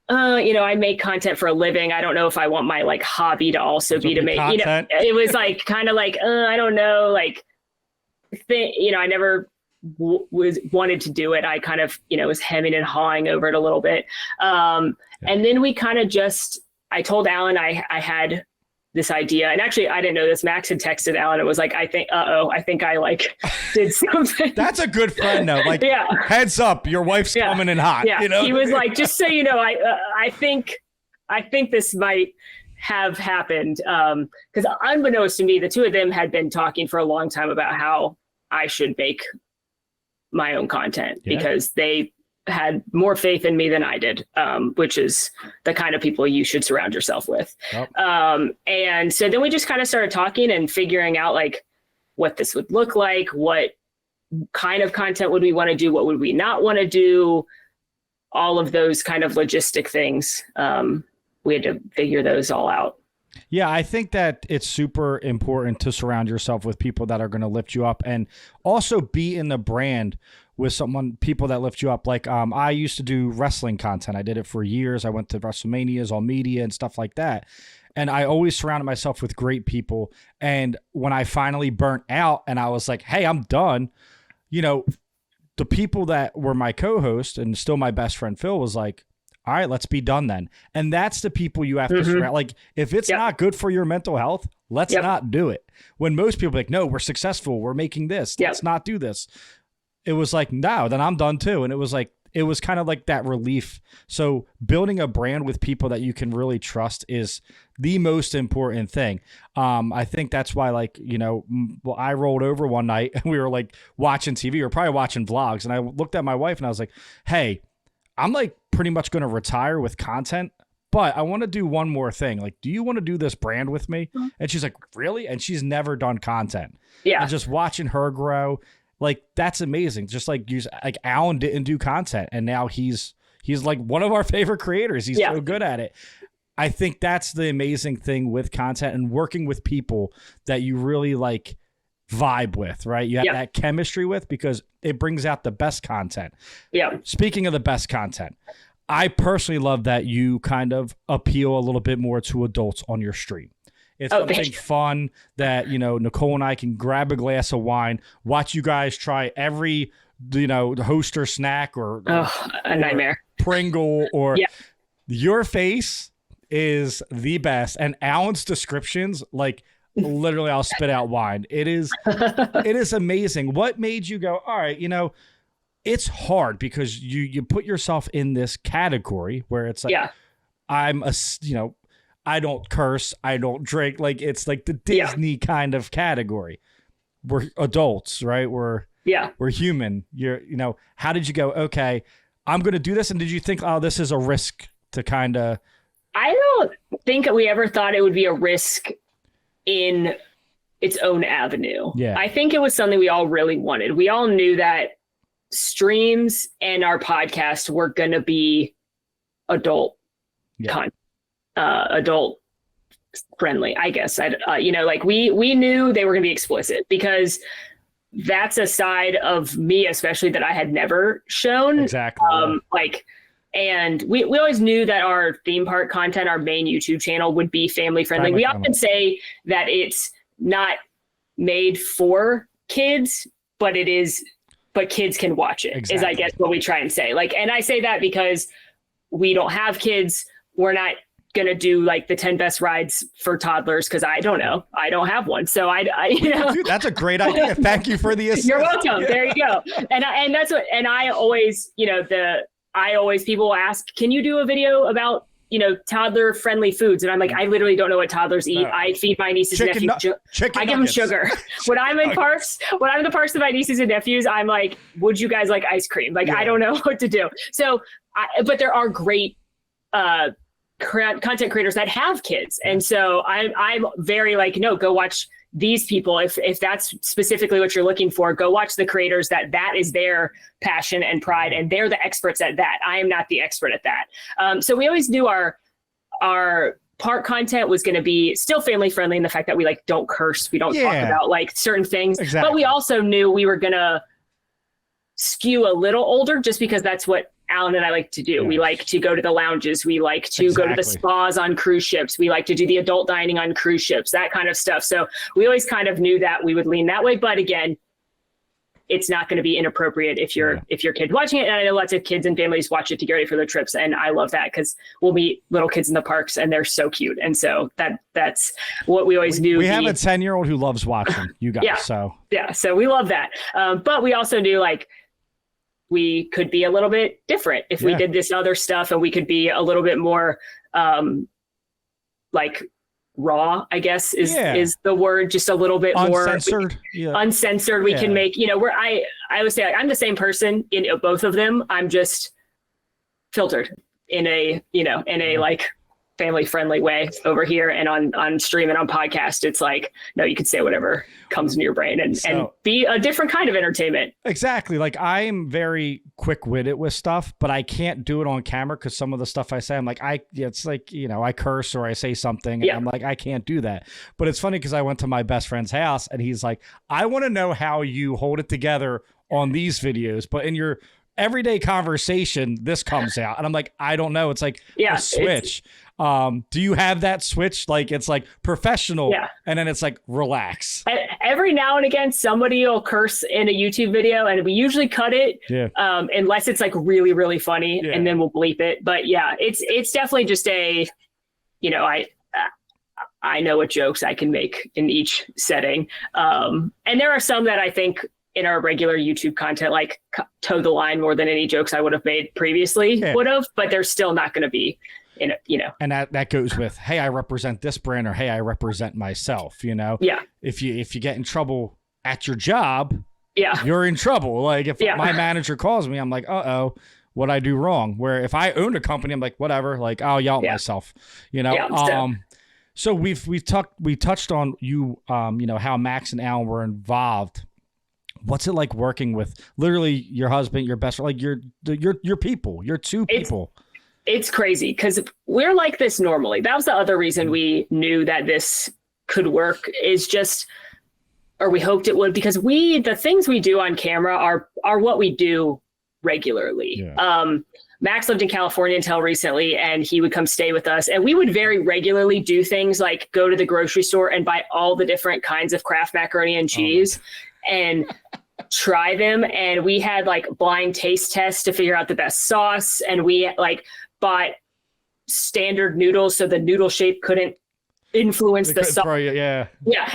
S2: you know, I make content for a living. I don't know if I want my like hobby to also be to make, content. You know, it was like, kind of like, I don't know, like, you know, I never wanted to do it. I kind of, you know, was hemming and hawing over it a little bit. And then we kind of I told Alan I had this idea, and actually I didn't know this. Max had texted Alan. It was like, I think I like did something.
S1: That's a good friend though. Like, heads up, your wife's coming in hot.
S2: Yeah.
S1: You know?
S2: He was like, just so you know, I think this might have happened. Because unbeknownst to me, the two of them had been talking for a long time about how I should make my own content, because they had more faith in me than I did, which is the kind of people you should surround yourself with. Yep. And so then we just kind of started talking and figuring out like what this would look like, what kind of content would we want to do, what would we not want to do, all of those kind of logistic things. We had to figure those all out.
S1: Yeah, I think that it's super important to surround yourself with people that are going to lift you up, and also be in the brand with people that lift you up. Like, I used to do wrestling content. I did it for years. I went to WrestleManias, all media and stuff like that. And I always surrounded myself with great people. And when I finally burnt out and I was like, hey, I'm done, you know, the people that were my co-host and still my best friend, Phil, was like, all right, let's be done then. And that's the people you have to surround. Like, if it's not good for your mental health, let's not do it. When most people are like, no, we're successful, we're making this, let's not do this. It was like, no, then I'm done too. And it was like, it was kind of like that relief. So building a brand with people that you can really trust is the most important thing. I think that's why, like, you know, I rolled over one night and we were like watching TV, we were probably watching vlogs, and I looked at my wife and I was like, hey, I'm like pretty much going to retire with content, but I want to do one more thing. Like, do you want to do this brand with me? And she's like, really? And she's never done content.
S2: Yeah.
S1: And just watching her grow, like, that's amazing. Just like Alan didn't do content, and now he's like one of our favorite creators. He's so good at it. I think that's the amazing thing with content and working with people that you really like vibe with, right? You have that chemistry with, because it brings out the best content.
S2: Yeah.
S1: Speaking of the best content, I personally love that you kind of appeal a little bit more to adults on your stream. It's something fun that, you know, Nicole and I can grab a glass of wine, watch you guys try every, you know, Hoster snack or
S2: a nightmare
S1: Pringle or your face is the best. And Alan's descriptions, like, literally I'll spit out wine. It is amazing. What made you go, all right, you know, it's hard because you put yourself in this category where it's like, I'm a, you know, I don't curse, I don't drink. Like, it's like the Disney kind of category. We're adults, right? We're human. You know, how did you go, okay, I'm going to do this? And did you think, oh, this is a risk to kind of...
S2: I don't think we ever thought it would be a risk in its own avenue.
S1: Yeah.
S2: I think it was something we all really wanted. We all knew that streams and our podcast were going to be adult content. Adult friendly, I guess. You know, like we knew they were going to be explicit, because that's a side of me, especially, that I had never shown.
S1: Exactly.
S2: And we always knew that our theme park content, our main YouTube channel, would be family friendly. We often say that it's not made for kids, but it is, but kids can watch it. Exactly. Is, I guess, what we try and say. Like, and I say that because we don't have kids. We're not gonna do like the 10 best rides for toddlers, because I don't know, I don't have one. So I you know,
S1: dude, that's a great idea. Thank you for the assist.
S2: You're welcome. There you go. And that's what, and I always, you know, people will ask, can you do a video about, you know, toddler friendly foods? And I'm like, I literally don't know what toddlers eat. I feed my nieces and nephews. I give them sugar. When I'm in the parks with my nieces and nephews, I'm like, would you guys like ice cream? Like, I don't know what to do. So, but there are great, content creators that have kids. And so I'm very like, no, go watch these people. If that's specifically what you're looking for, go watch the creators that is their passion and pride, and they're the experts at that. I am not the expert at that. So we always knew our park content was going to be still family friendly in the fact that we like don't curse. We don't talk about like certain things, but we also knew we were going to skew a little older, just because that's what Alan and I like to do. Yeah. We like to go to the lounges. We like to go to the spas on cruise ships. We like to do the adult dining on cruise ships, that kind of stuff. So we always kind of knew that we would lean that way. But again, it's not going to be inappropriate if your kid's watching it. And I know lots of kids and families watch it to get ready for their trips. And I love that, because we'll meet little kids in the parks and they're so cute. And so that's what we always knew.
S1: We have a 10-year-old who loves watching you guys. So we love that. But we also knew like, we could be a little bit different if we did this other stuff, and we could be a little bit more like raw, I guess is the word, just a little bit uncensored.
S2: More uncensored. We can make, you know, where I always say, like, I'm the same person in both of them. I'm just filtered in a like family friendly way over here, and on stream and on podcast, it's like, no, you could say whatever comes into your brain and be a different kind of entertainment.
S1: Exactly. Like, I'm very quick-witted with stuff, but I can't do it on camera, because some of the stuff I say, I'm like, it's like, you know, I curse or I say something, and I'm like, I can't do that. But it's funny because I went to my best friend's house and he's like, I want to know how you hold it together on these videos, but in your everyday conversation, this comes out. And I'm like, I don't know. It's like a switch. Do you have that switch? Like, it's like professional and then it's like relax.
S2: Every now and again, somebody will curse in a YouTube video, and we usually cut it unless it's like really, really funny, and then we'll bleep it. But it's definitely just a, you know, I know what jokes I can make in each setting. And there are some that I think in our regular YouTube content, like toe the line more than any jokes I would have made previously would have, but they're still not going to be in it, you know.
S1: And that goes with, hey, I represent this brand, or hey, I represent myself, you know?
S2: Yeah.
S1: If you get in trouble at your job,
S2: yeah,
S1: you're in trouble. Like if my manager calls me, I'm like, uh-oh, what'd I do wrong? Where if I owned a company, I'm like, whatever, like I'll yell at myself, you know?
S2: Yeah,
S1: so we touched on you, you know, how Max and Alan were involved. What's it like working with literally your husband, your best, like your people, your two people?
S2: It's crazy because we're like this normally. That was the other reason we knew that this could work, is just, or we hoped it would, because the things we do on camera are what we do regularly. Yeah. Max lived in California until recently, and he would come stay with us, and we would very regularly do things like go to the grocery store and buy all the different kinds of Kraft macaroni and cheese and try them. And we had like blind taste tests to figure out the best sauce. And we like bought standard noodles so the noodle shape couldn't influence the sauce.
S1: Yeah.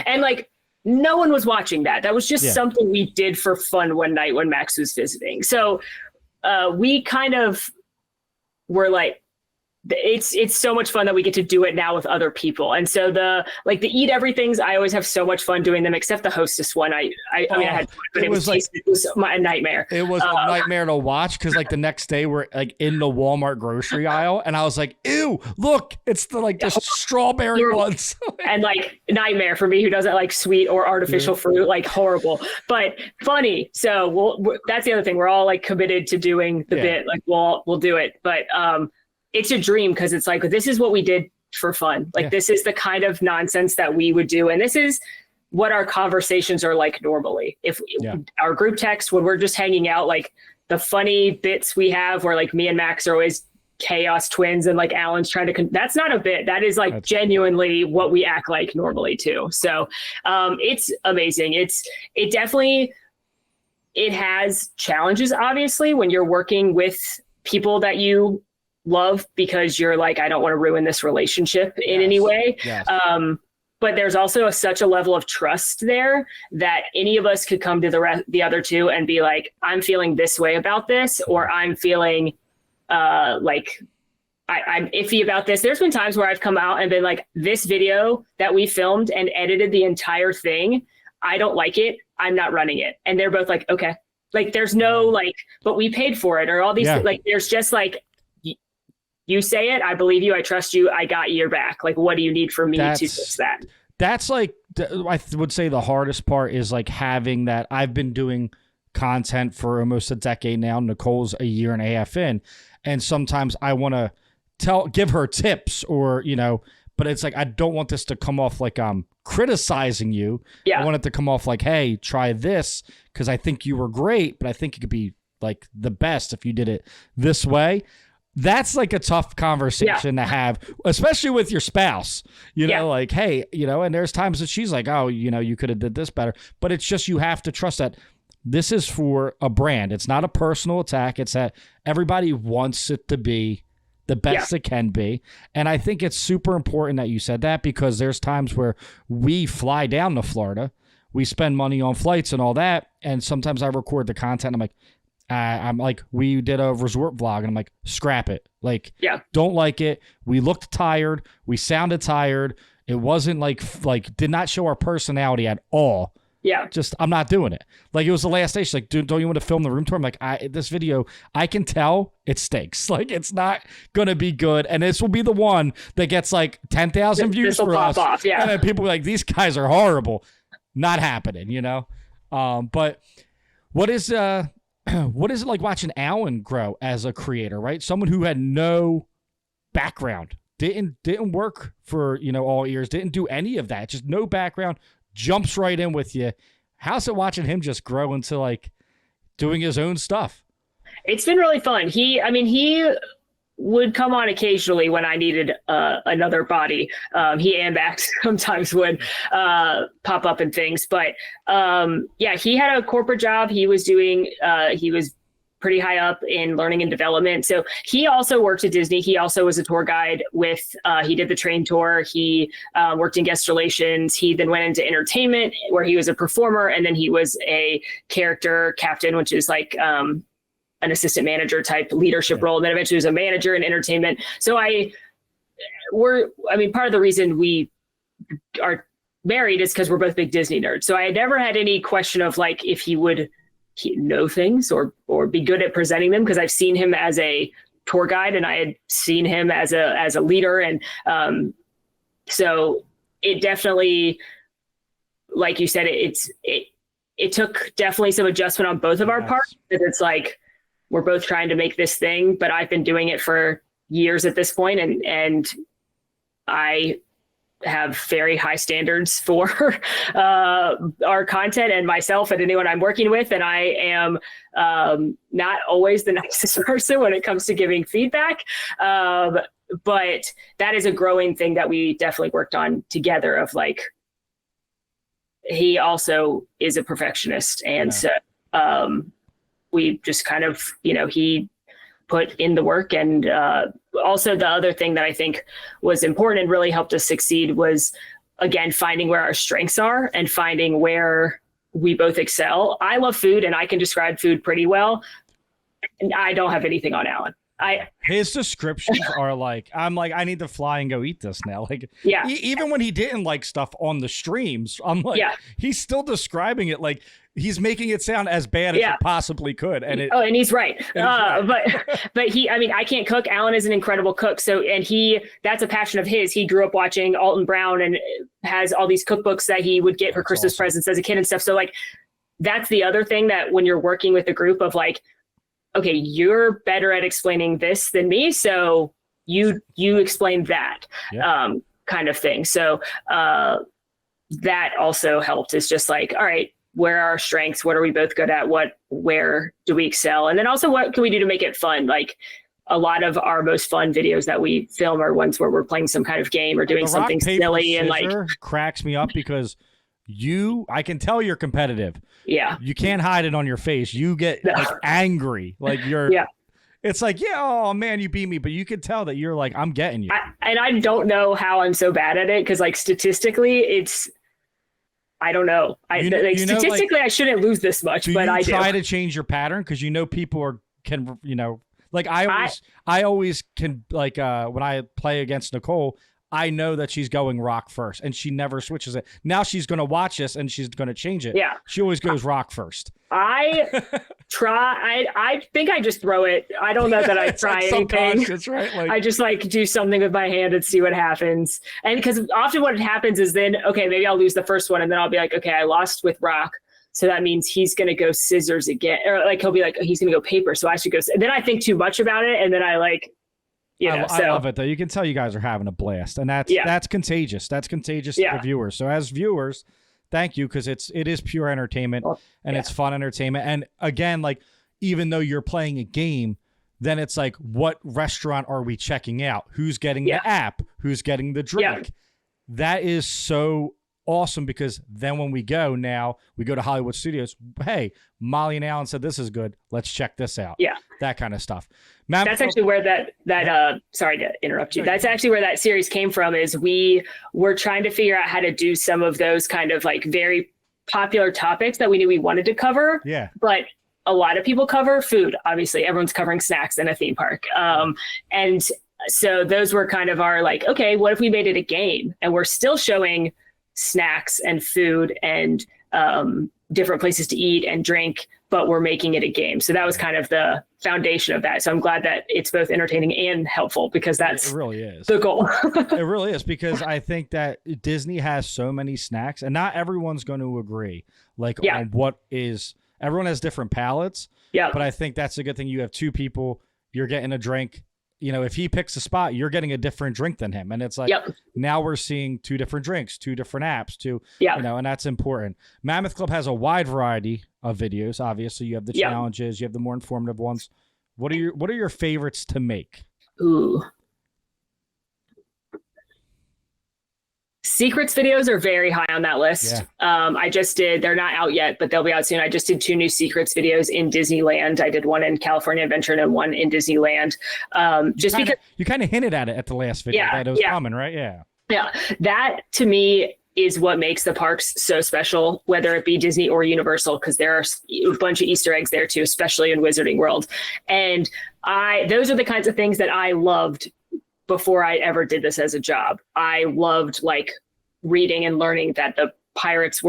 S2: And like, no one was watching that. That was just something we did for fun one night when Max was visiting. So we kind of were like, it's so much fun that we get to do it now with other people. And so the eat everythings, I always have so much fun doing them, except the hostess one. I mean, I had, but it was a nightmare.
S1: It was a nightmare to watch, because like the next day we're like in the Walmart grocery aisle, and I was like, ew, look, it's the strawberry ones.
S2: And like nightmare for me who doesn't like sweet or artificial fruit, like horrible, but funny. So that's the other thing. We're all like committed to doing the bit, like we'll do it. But it's a dream, because it's like, this is what we did for fun. Like this is the kind of nonsense that we would do. And this is what our conversations are like normally. If our group text, when we're just hanging out, like the funny bits we have where like me and Max are always chaos twins, and like Alan's trying to, that's not a bit. That is like genuinely what we act like normally too. So it's amazing. It definitely, it has challenges, obviously, when you're working with people that you love, because you're like, I don't want to ruin this relationship in any way. Yes. But there's also such a level of trust there that any of us could come to the other two and be like, I'm feeling this way about this, or I'm feeling like I'm iffy about this. There's been times where I've come out and been like, this video that we filmed and edited the entire thing, I don't like it. I'm not running it. And they're both like, okay. Like there's no like, but we paid for it, or all these like, there's just like, you say it, I believe you, I trust you, I got your back. Like, what do you need from me to fix that?
S1: That's like, I would say the hardest part is like having that. I've been doing content for almost a decade now. Nicole's a year and a half in. And sometimes I want to give her tips, or, you know, but it's like, I don't want this to come off like I'm criticizing you. Yeah. I want it to come off like, hey, try this, because I think you were great, but I think it could be like the best if you did it this way. That's like a tough conversation to have, especially with your spouse, you know, like, hey, you know, and there's times that she's like, oh, you know, you could have did this better, but it's just, you have to trust that this is for a brand. It's not a personal attack. It's that everybody wants it to be the best it can be. And I think it's super important that you said that, because there's times where we fly down to Florida, we spend money on flights and all that. And sometimes I record the content. I'm like, we did a resort vlog, and I'm like, scrap it. Like, don't like it. We looked tired. We sounded tired. It wasn't like did not show our personality at all. Yeah. Just, I'm not doing it. Like, it was the last day. She's like, dude, don't you want to film the room tour? I'm like, this video, I can tell it stinks. Like, it's not going to be good. And this will be the one that gets like 10,000 views for us. Off, and then people are like, these guys are horrible. Not happening, you know? But what is it like watching Alan grow as a creator, right? Someone who had no background, didn't work for, you know, all years, didn't do any of that, just no background, jumps right in with you. How's it watching him just grow into like doing his own stuff?
S2: It's been really fun. He would come on occasionally when I needed another body. He and Max sometimes would pop up and things, but he had a corporate job. He was doing, he was pretty high up in learning and development. So he also worked at Disney. He also was a tour guide with, he did the train tour. He worked in guest relations. He then went into entertainment where he was a performer. And then he was a character captain, which is like an assistant manager type leadership role. And then eventually was a manager in entertainment. So part of the reason we are married is because we're both big Disney nerds. So I had never had any question of like if he would know things or be good at presenting them, because I've seen him as a tour guide and I had seen him as a leader. And so it definitely, like you said, it took definitely some adjustment on both of our parts. Because it's like we're both trying to make this thing, but I've been doing it for years at this point, and I have very high standards for our content and myself and anyone I'm working with. And I am not always the nicest person when it comes to giving feedback. But that is a growing thing that we definitely worked on together of like, he also is a perfectionist. And so we just kind of, he put in the work. And also the other thing that I think was important and really helped us succeed was, again, finding where our strengths are and finding where we both excel. I love food and I can describe food pretty well. And I don't have anything on Alan.
S1: His descriptions are like, I'm like, I need to fly and go eat this now. Like, even when he didn't like stuff on the streams, I'm like, he's still describing it like he's making it sound as bad as it possibly could. And
S2: and he's right. But he, I can't cook. Alan is an incredible cook. So, and that's a passion of his. He grew up watching Alton Brown and has all these cookbooks that he would get for Christmas presents as a kid and stuff. So like, that's the other thing that when you're working with a group of like, okay, you're better at explaining this than me, so you explain that kind of thing. So that also helped. It's just like, all right, where are our strengths? What are we both good at? Where do we excel? And then also, what can we do to make it fun? Like a lot of our most fun videos that we film are ones where we're playing some kind of game or doing something silly and like
S1: cracks me up because I can tell you're competitive.
S2: Yeah.
S1: You can't hide it on your face. You get like angry. Like it's like, oh man, you beat me. But you can tell that you're like, I'm getting you.
S2: I don't know how I'm so bad at it. Cause like statistically I don't know. Statistically, I shouldn't lose this much, but I do.
S1: Try to change your pattern. Cause people like I always can like, when I play against Nicole, I know that she's going rock first and she never switches it. Now she's going to watch this and she's going to change it.
S2: Yeah.
S1: She always goes rock first.
S2: I think I just throw it. I don't know that I try anything.
S1: That's right.
S2: I just like do something with my hand and see what happens. And because often what happens is then, okay, maybe I'll lose the first one and then I'll be like, okay, I lost with rock. So that means he's going to go scissors again. Or like, he'll be like, he's going to go paper. So I should go. And then I think too much about it. And then I like, I
S1: love it though. You can tell you guys are having a blast, and that's contagious. That's contagious to the viewers. So as viewers, thank you, because it is pure entertainment and it's fun entertainment. And again, like even though you're playing a game, then it's like, what restaurant are we checking out? Who's getting the app? Who's getting the drink? That is so awesome, because then when we go to Hollywood Studios, hey, Molly and Alan said this is good, let's check this out. That kind of stuff. That's
S2: actually where that sorry to interrupt you, that's actually where that series came from. Is we were trying to figure out how to do some of those kind of like very popular topics that we knew we wanted to cover, but a lot of people cover food. Obviously everyone's covering snacks in a theme park, and so those were kind of our like, okay, what if we made it a game and we're still showing snacks and food and different places to eat and drink, but we're making it a game. So that was kind of the foundation of that. So I'm glad that it's both entertaining and helpful, because that's
S1: it really is
S2: the goal.
S1: It really is, because I think that Disney has so many snacks and not everyone's going to agree like on what is, everyone has different palates. But I think that's a good thing. You have two people, you're getting a drink. If he picks a spot, you're getting a different drink than him. And it's like, now we're seeing two different drinks, two different apps, and that's important. Mammoth Club has a wide variety of videos. Obviously you have the challenges, you have the more informative ones. What are your favorites to make?
S2: Ooh. Secrets videos are very high on that list. They're not out yet, but they'll be out soon. I just did 2 new Secrets videos in Disneyland. I did one in California Adventure and one in Disneyland.
S1: You kind of hinted at it at the last video that it was coming, right? Yeah.
S2: Yeah. That to me is what makes the parks so special, whether it be Disney or Universal, because there are a bunch of Easter eggs there too, especially in Wizarding World. And those are the kinds of things that I loved before I ever did this as a job. I loved like reading and learning that the pirates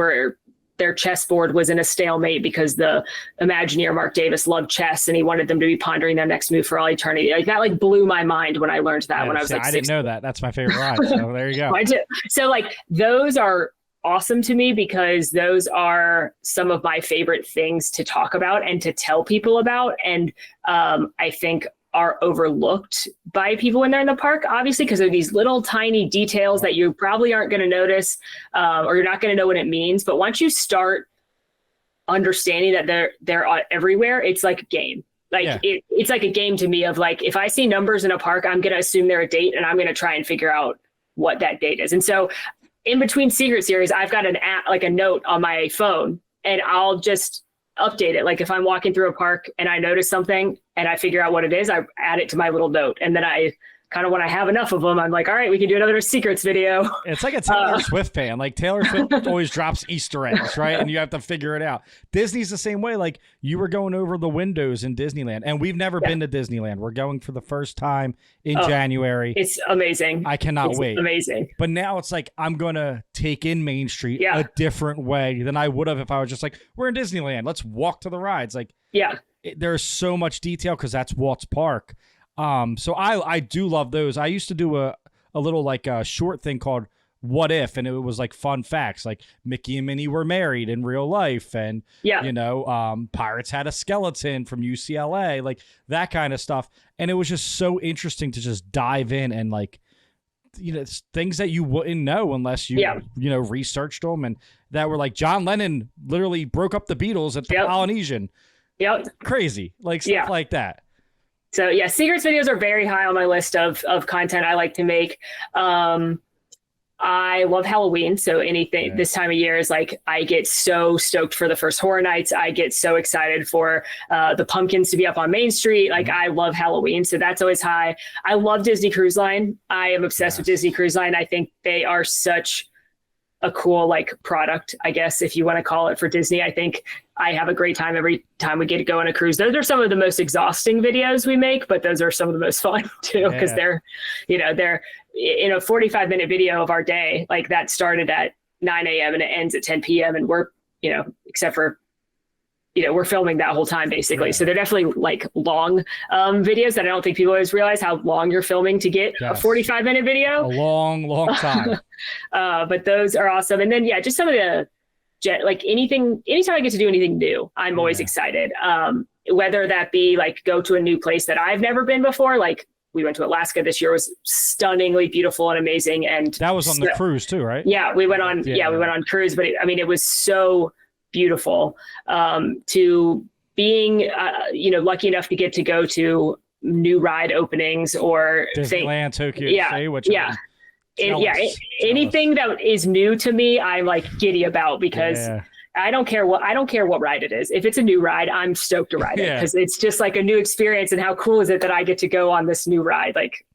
S2: their chessboard was in a stalemate because the Imagineer Mark Davis loved chess and he wanted them to be pondering their next move for all eternity. Like that, like blew my mind when I learned that when I was like,
S1: I didn't know that. That's my favorite ride. So there you go.
S2: I do. So like those are awesome to me because those are some of my favorite things to talk about and to tell people about. And I think are overlooked by people when they're in the park, obviously, because of these little tiny details that you probably aren't going to notice or you're not going to know what it means. But once you start understanding that they're everywhere, it's like a game. Like it's like a game to me of like, if I see numbers in a park, I'm going to assume they're a date and I'm going to try and figure out what that date is. And so in between Secret Series, I've got an app, like a note on my phone, and I'll just update it. Like if I'm walking through a park and I notice something and I figure out what it is, I add it to my little note. And then I kind of, when I have enough of them, I'm like, all right, we can do another Secrets video.
S1: It's like a Taylor Swift fan. Like Taylor Swift always drops Easter eggs, right? And you have to figure it out. Disney's the same way. Like you were going over the windows in Disneyland, and we've never been to Disneyland. We're going for the first time in January.
S2: It's amazing.
S1: I cannot wait.
S2: Amazing.
S1: But now it's like, I'm going to take in Main Street a different way than I would have if I was just like, we're in Disneyland. Let's walk to the rides. Like, there's so much detail because that's Walt's Park. So I do love those. I used to do a little like a short thing called What If, and it was like fun facts, like Mickey and Minnie were married in real life, and pirates had a skeleton from UCLA, like that kind of stuff. And it was just so interesting to just dive in and like, things that you wouldn't know unless you researched them, and that were like John Lennon literally broke up the Beatles at the Polynesian. Crazy, like stuff like that.
S2: So Secrets videos are very high on my list of content I like to make. I love Halloween. So anything this time of year is like, I get so stoked for the first Horror Nights. I get so excited for the pumpkins to be up on Main Street. Like I love Halloween. So that's always high. I love Disney Cruise Line. I am obsessed with Disney Cruise Line. I think they are such a cool like product, I guess, if you want to call it, for Disney. I think I have a great time every time we get to go on a cruise. Those are some of the most exhausting videos we make, but those are some of the most fun too, because they're in a 45-minute video of our day, like that started at 9 a.m. and it ends at 10 p.m. And we're, except for, we're filming that whole time basically. So they're definitely like long videos that I don't think people always realize how long you're filming to get a 45-minute video.
S1: A long, long time.
S2: But those are awesome. And then, just some of the anytime I get to do anything new, I'm always excited. Whether that be like go to a new place that I've never been before, like we went to Alaska this year, was stunningly beautiful and amazing. And
S1: that was on the cruise too, right?
S2: Yeah, we went on. We went on cruise, but it was so beautiful. To being, lucky enough to get to go to new ride openings or
S1: Disneyland, Tokyo,
S2: anything that is new to me, I'm like giddy about because I don't care what ride it is. If it's a new ride, I'm stoked to ride it because it's just like a new experience. And how cool is it that I get to go on this new ride? Like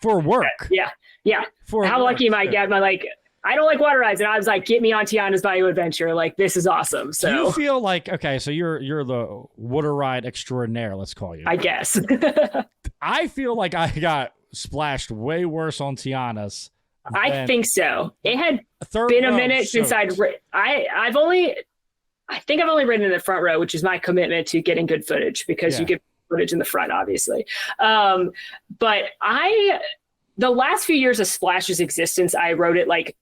S1: for work.
S2: How lucky am I? I don't like water rides, and I was like, get me on Tiana's Bayou Adventure. Like, this is awesome. So
S1: do you feel like, okay, so you're the water ride extraordinaire, let's call you.
S2: I guess.
S1: I feel like I got splashed way worse on Tiana's.
S2: I think so. It had been a minute since I think I've only ridden in the front row, which is my commitment to getting good footage because you get footage in the front, obviously. But the last few years of Splash's existence, I rode it like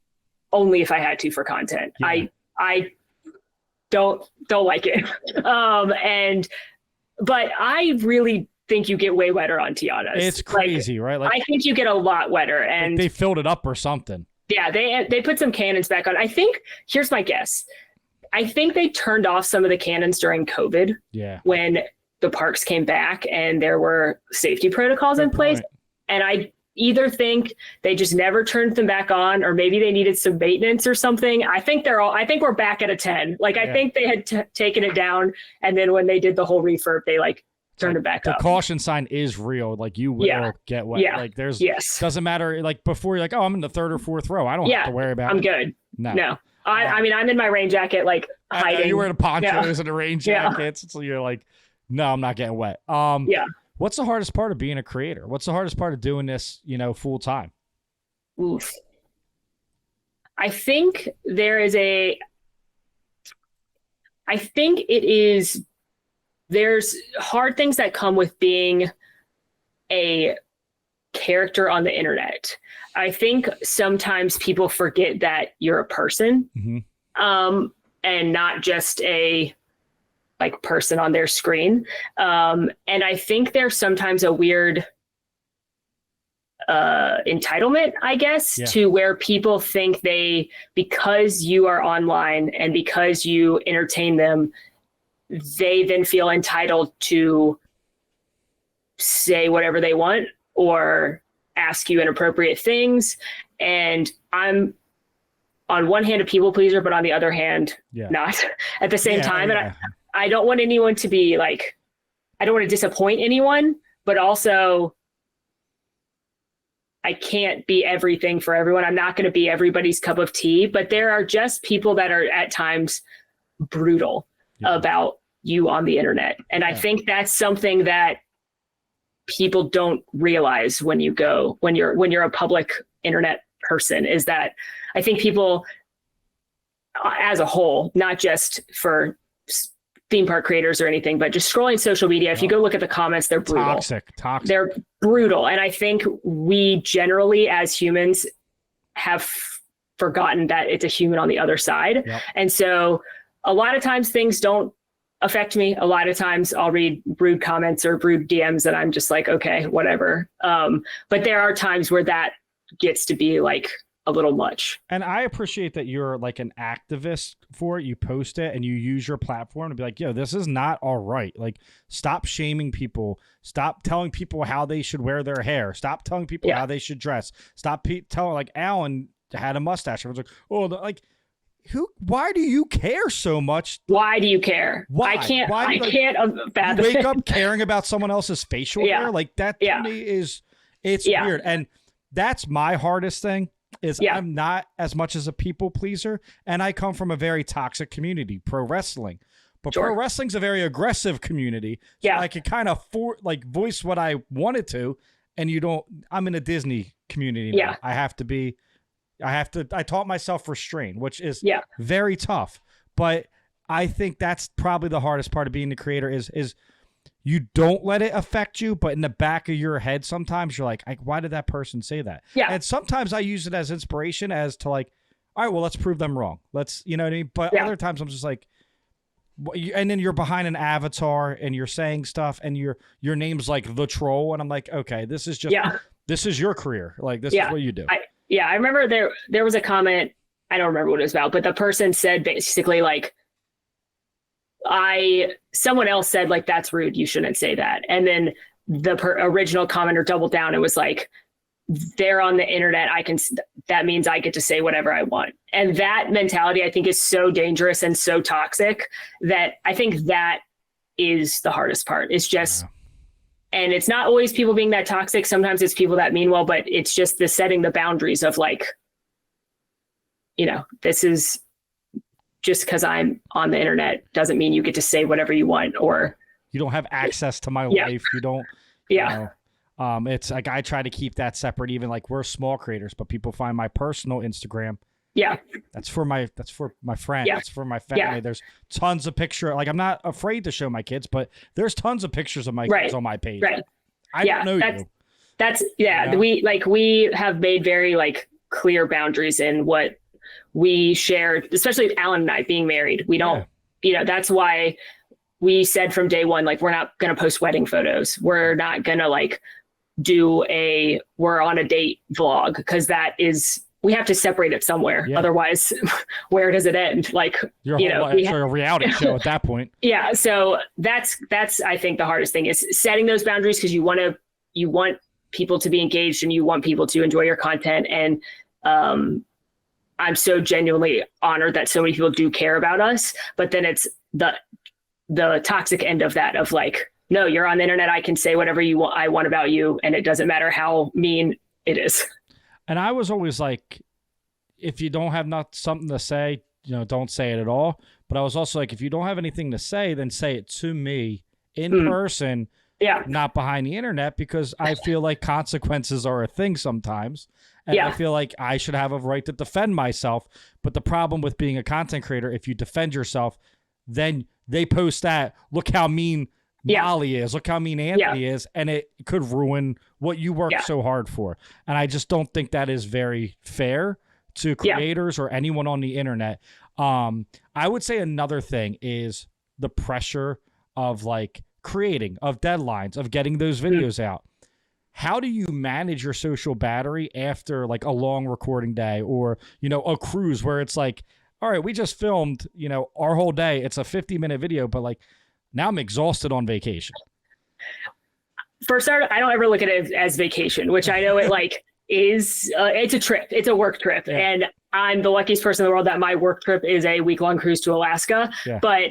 S2: only if I had to for content. I don't like it. But I really think you get way wetter on Tiana's.
S1: It's crazy, right? Like,
S2: I think you get a lot wetter, and
S1: they filled it up or something.
S2: Yeah, they put some cannons back on. I think, here's my guess. I think they turned off some of the cannons during COVID. Yeah. When the parks came back and there were safety protocols in place. And either think they just never turned them back on, or maybe they needed some maintenance or something. I think we're back at a 10. Like, I think they had taken it down, and then when they did the whole refurb, they like turned it back up.
S1: The caution sign is real. Like, you will get wet.
S2: Yeah.
S1: Like, doesn't matter. Like, before you're like, oh, I'm in the third or fourth row, I don't have to worry about
S2: I'm
S1: it.
S2: good.
S1: No.
S2: I mean, I'm in my rain jacket, like hiding.
S1: You're wearing ponchos and a rain jackets. So you're like, no, I'm not getting wet. What's the hardest part of being a creator? What's the hardest part of doing this, full time?
S2: Oof. I think there's hard things that come with being a character on the internet. I think sometimes people forget that you're a person, and not just a like person on their screen. And I think there's sometimes a weird entitlement, I guess, to where people think because you are online and because you entertain them, they then feel entitled to say whatever they want or ask you inappropriate things. And I'm on one hand a people pleaser, but on the other hand, not at the same time. And I don't want anyone to be like, I don't want to disappoint anyone, but also I can't be everything for everyone. I'm not going to be everybody's cup of tea, but there are just people that are at times brutal about you on the internet. And I think that's something that people don't realize when you're a public internet person, is that I think people as a whole, not just for theme park creators or anything, but just scrolling social media, if you go look at the comments, they're brutal.
S1: Toxic.
S2: They're brutal. And I think we generally as humans have forgotten that it's a human on the other side. And so a lot of times things don't affect me. A lot of times I'll read rude comments or rude DMs and I'm just like, okay, whatever. But there are times where that gets to be like a little much.
S1: And I appreciate that you're like an activist for it. You post it and you use your platform to be like, yo, this is not all right. Like, stop shaming people. Stop telling people how they should wear their hair. Stop telling people how they should dress. Stop telling, like, Alan had a mustache. I was like, oh, like, why do you care so much?
S2: Why do you care?
S1: Why?
S2: I can't
S1: you wake up caring about someone else's facial hair? Like, that to me is, it's weird. And that's my hardest thing. I'm not as much as a people pleaser, and I come from a very toxic community, pro wrestling. But pro wrestling's a very aggressive community. So I could kind of voice what I wanted to, and I'm in a Disney community now. I taught myself restraint, which is very tough. But I think that's probably the hardest part of being the creator is you don't let it affect you, but in the back of your head, sometimes you're like, why did that person say that? Yeah. And sometimes I use it as inspiration as to like, all right, well, let's prove them wrong. You know what I mean? But other times I'm just like, and then you're behind an avatar and you're saying stuff and your name's like the troll. And I'm like, okay, this is your career. Like, this is what you do.
S2: I remember there was a comment, I don't remember what it was about, but the person said basically like, someone else said like, that's rude, you shouldn't say that. And then the original commenter doubled down and was like, they're on the internet, that means I get to say whatever I want. And that mentality I think is so dangerous and so toxic that I think that is the hardest part. It's just, and it's not always people being that toxic. Sometimes it's people that mean well, but it's just the setting the boundaries of like, this is just because I'm on the internet doesn't mean you get to say whatever you want, or
S1: you don't have access to my life. You don't, it's like, I try to keep that separate, even like we're small creators, but people find my personal Instagram. That's for my friend. That's for my family. There's tons of pictures. Like, I'm not afraid to show my kids, but there's tons of pictures of my kids on my page. I don't know you.
S2: That's we have made very like clear boundaries in what we shared, especially with Alan and I being married. We don't, that's why we said from day one, like, we're not going to post wedding photos. We're not going to like we're on a date vlog, because we have to separate it somewhere. Otherwise, where does it end? Like,
S1: a reality show at that point. So
S2: that's, I think the hardest thing is setting those boundaries, because you want people to be engaged and you want people to enjoy your content. And I'm so genuinely honored that so many people do care about us. But then it's the toxic end of that, of like, no, you're on the internet. I can say whatever I want about you, and it doesn't matter how mean it is.
S1: And I was always like, if you don't have something to say, don't say it at all. But I was also like, if you don't have anything to say, then say it to me in person, not behind the internet, because I feel like consequences are a thing sometimes. And I feel like I should have a right to defend myself. But the problem with being a content creator, if you defend yourself, then they post that, look how mean Molly is, look how mean Anthony is, and it could ruin what you work so hard for. And I just don't think that is very fair to creators or anyone on the internet. I would say another thing is the pressure of like creating, of deadlines, of getting those videos out. How do you manage your social battery after like a long recording day or, a cruise where it's like, all right, we just filmed, our whole day. It's a 50-minute video, but like now I'm exhausted on vacation.
S2: For starters, I don't ever look at it as vacation, which I know it like is, it's a trip. It's a work trip. Yeah. And I'm the luckiest person in the world that my work trip is a week-long cruise to Alaska. Yeah. But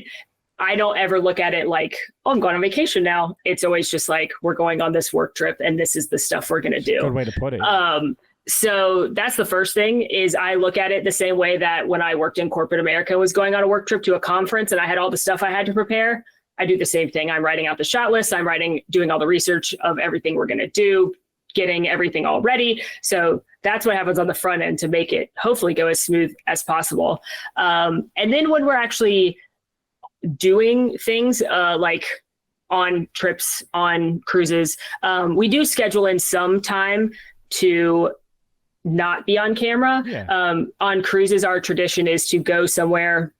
S2: I don't ever look at it like, oh, I'm going on vacation now. It's always just like, we're going on this work trip and this is the stuff we're going to do.
S1: Good way to put it.
S2: So that's the first thing, is I look at it the same way that when I worked in corporate America, was going on a work trip to a conference and I had all the stuff I had to prepare. I do the same thing. I'm writing out the shot list. I'm doing all the research of everything we're going to do, getting everything all ready. So that's what happens on the front end to make it hopefully go as smooth as possible. And then when we're actually doing things like on trips, on cruises, we do schedule in some time to not be on camera. Yeah. On cruises, our tradition is to go somewhere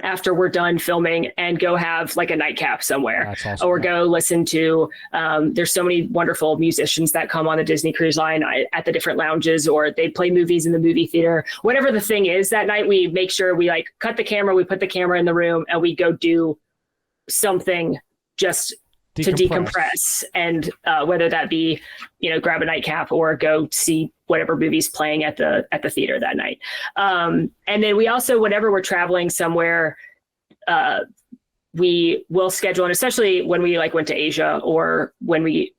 S2: after we're done filming and go have like a nightcap somewhere. That's awesome. Or go listen to, there's so many wonderful musicians that come on the Disney Cruise Line at the different lounges, or they play movies in the movie theater. Whatever the thing is that night, we make sure we like cut the camera, we put the camera in the room, and we go do something just to decompress. And whether that be, grab a nightcap or go see whatever movie's playing at the theater that night. And then we also, whenever we're traveling somewhere, we will schedule, and especially when we like went to Asia or when we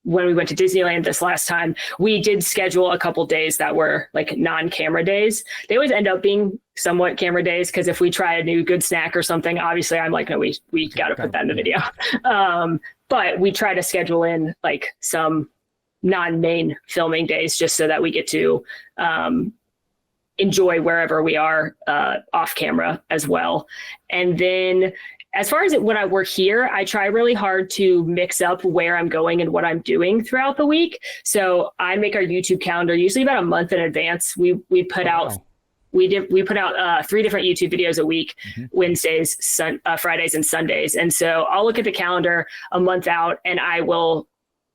S2: went to Disneyland this last time, we did schedule a couple days that were like non-camera days. They always end up being somewhat camera days, because if we try a new good snack or something, obviously I'm like, no, we got to put that in the video. But we try to schedule in like some non-main filming days just so that we get to enjoy wherever we are off camera as well. And then as far as when we're here, I try really hard to mix up where I'm going and what I'm doing throughout the week. So I make our YouTube calendar usually about a month in advance. We put out 3 different YouTube videos a week, Wednesdays, Fridays, and Sundays. And so I'll look at the calendar a month out and I will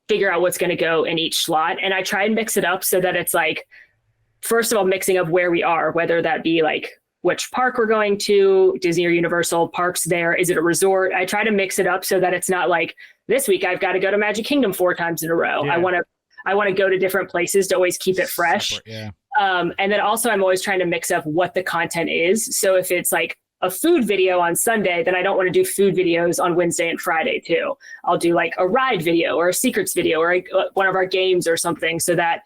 S2: figure out what's going to go in each slot. And I try and mix it up so that it's like, first of all, mixing of where we are, whether that be like which park we're going to, Disney or Universal parks there. Is it a resort? I try to mix it up so that it's not like, this week I've got to go to Magic Kingdom 4 times in a row. Yeah. I want to go to different places to always keep it fresh. Yeah. And then also I'm always trying to mix up what the content is. So if it's like a food video on Sunday, then I don't want to do food videos on Wednesday and Friday too. I'll do like a ride video or a secrets video or one of our games or something, so that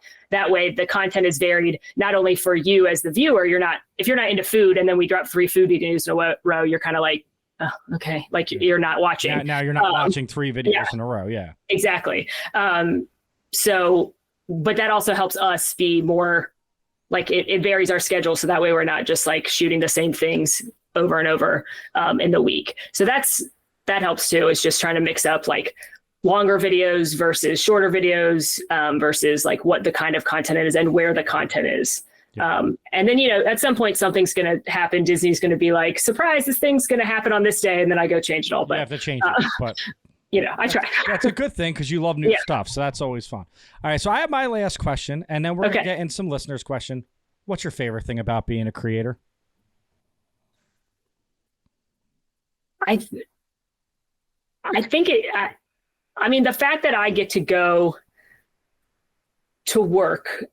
S2: way the content is varied, not only for you as the viewer. If you're not into food and then we drop 3 food videos in a row, you're kind of like, oh, okay, like you're not watching.
S1: Now you're not watching 3 videos in a row. Yeah, exactly.
S2: But that also helps us be more like it varies our schedule. So that way we're not just like shooting the same things over and over in the week. So that helps too. It's just trying to mix up like longer videos versus shorter videos versus like what the kind of content is and where the content is. Yeah. And then, at some point something's going to happen. Disney's going to be like, surprise, this thing's going to happen on this day. And then I go change it all. But
S1: you have to change it. But
S2: I try.
S1: That's a good thing because you love new stuff. So that's always fun. All right. So I have my last question, and then we're going to get in some listeners' question. What's your favorite thing about being a creator?
S2: I think I mean, the fact that I get to go to work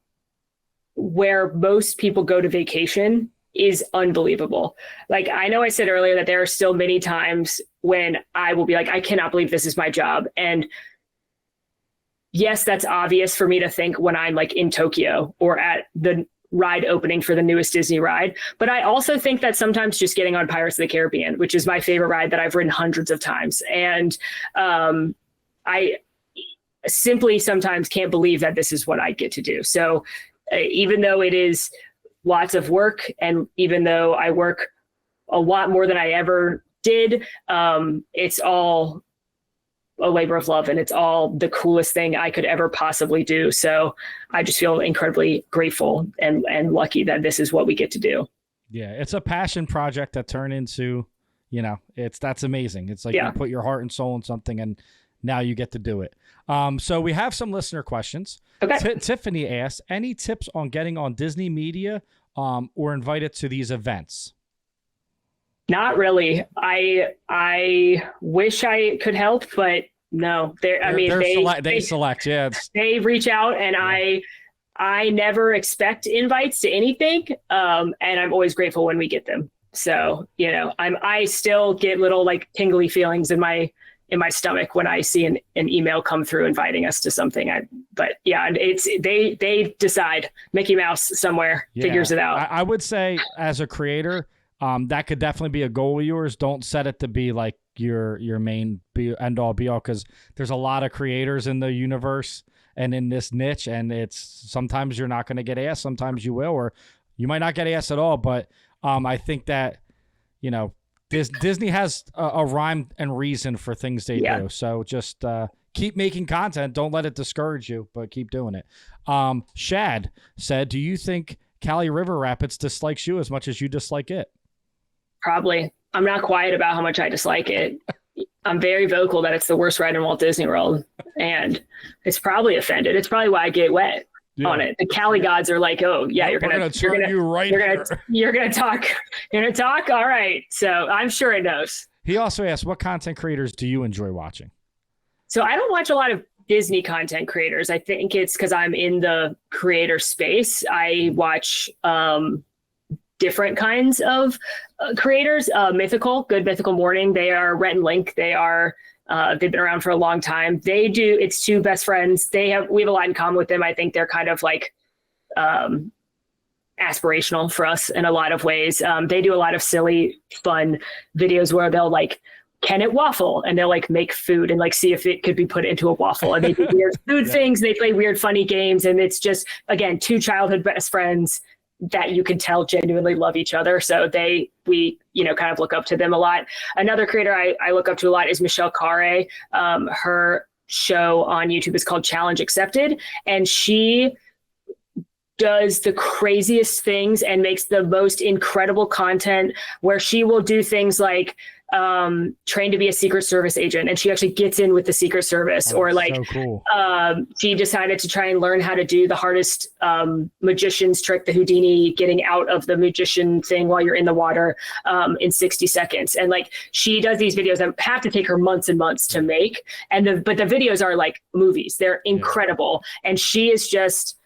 S2: where most people go to vacation is unbelievable. Like, I know I said earlier that there are still many times when I will be like, I cannot believe this is my job. And yes, that's obvious for me to think when I'm like in Tokyo or at the ride opening for the newest Disney ride. But I also think that sometimes just getting on Pirates of the Caribbean, which is my favorite ride that I've ridden hundreds of times. And I simply sometimes can't believe that this is what I get to do. So even though it is lots of work, and even though I work a lot more than I ever did, it's all a labor of love, and it's all the coolest thing I could ever possibly do. So I just feel incredibly grateful and lucky that this is what we get to do.
S1: Yeah, it's a passion project that turned into, that's amazing. It's like you put your heart and soul in something, and now you get to do it. So we have some listener questions.
S2: Okay.
S1: Tiffany asked, any tips on getting on Disney media or invited to these events?
S2: Not really. I wish I could help, but no. They
S1: select. Yeah,
S2: they reach out, and I never expect invites to anything, and I'm always grateful when we get them. So I still get little like tingly feelings in my stomach when I see an email come through inviting us to something. But it's they decide. Mickey Mouse somewhere figures it out.
S1: I would say as a creator, that could definitely be a goal of yours. Don't set it to be like your main end all be all, because there's a lot of creators in the universe and in this niche, and it's sometimes you're not going to get asked, sometimes you will, or you might not get asked at all. But I think that Disney has a rhyme and reason for things they do. So just keep making content. Don't let it discourage you, but keep doing it. Shad said, do you think Cali River Rapids dislikes you as much as you dislike it?
S2: Probably. I'm not quiet about how much I dislike it. I'm very vocal that it's the worst ride in Walt Disney World, and it's probably offended. It's probably why I get wet on it. The Cali gods are like, oh yeah, you're gonna talk. All right. So I'm sure it knows.
S1: He also asked, what content creators do you enjoy watching?
S2: So I don't watch a lot of Disney content creators. I think it's because I'm in the creator space. I watch different kinds of creators. Good Mythical Morning. They are Rhett and Link. They've been around for a long time. It's two best friends. We have a lot in common with them. I think they're kind of like aspirational for us in a lot of ways. They do a lot of silly, fun videos where they'll like, can it waffle? And they'll like make food and like see if it could be put into a waffle. And they do weird food things. They play weird, funny games. And it's just, again, two childhood best friends that you can tell genuinely love each other. So we kind of look up to them a lot. Another creator I look up to a lot is Michelle Carre. Her show on YouTube is called Challenge Accepted. And she does the craziest things and makes the most incredible content, where she will do things like train to be a Secret Service agent, and she actually gets in with the Secret Service. Or like, so cool. She decided to try and learn how to do the hardest magician's trick, the Houdini, getting out of the magician thing while you're in the water in 60 seconds. And like, she does these videos that have to take her months and months to make. But the videos are like movies. They're incredible. And she is just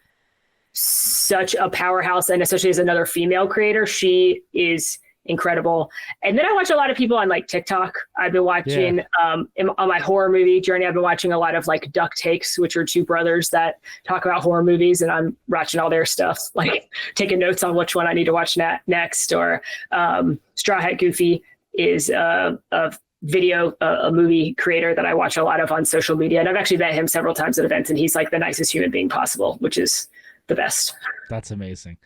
S2: such a powerhouse. And especially as another female creator, she is incredible. And then I watch a lot of people on like TikTok. I've been watching on my horror movie journey. I've been watching a lot of like Duck Takes, which are two brothers that talk about horror movies, and I'm watching all their stuff, like taking notes on which one I need to watch next. Or Straw Hat Goofy is a movie creator that I watch a lot of on social media. And I've actually met him several times at events, and he's like the nicest human being possible, which is the best.
S1: That's amazing.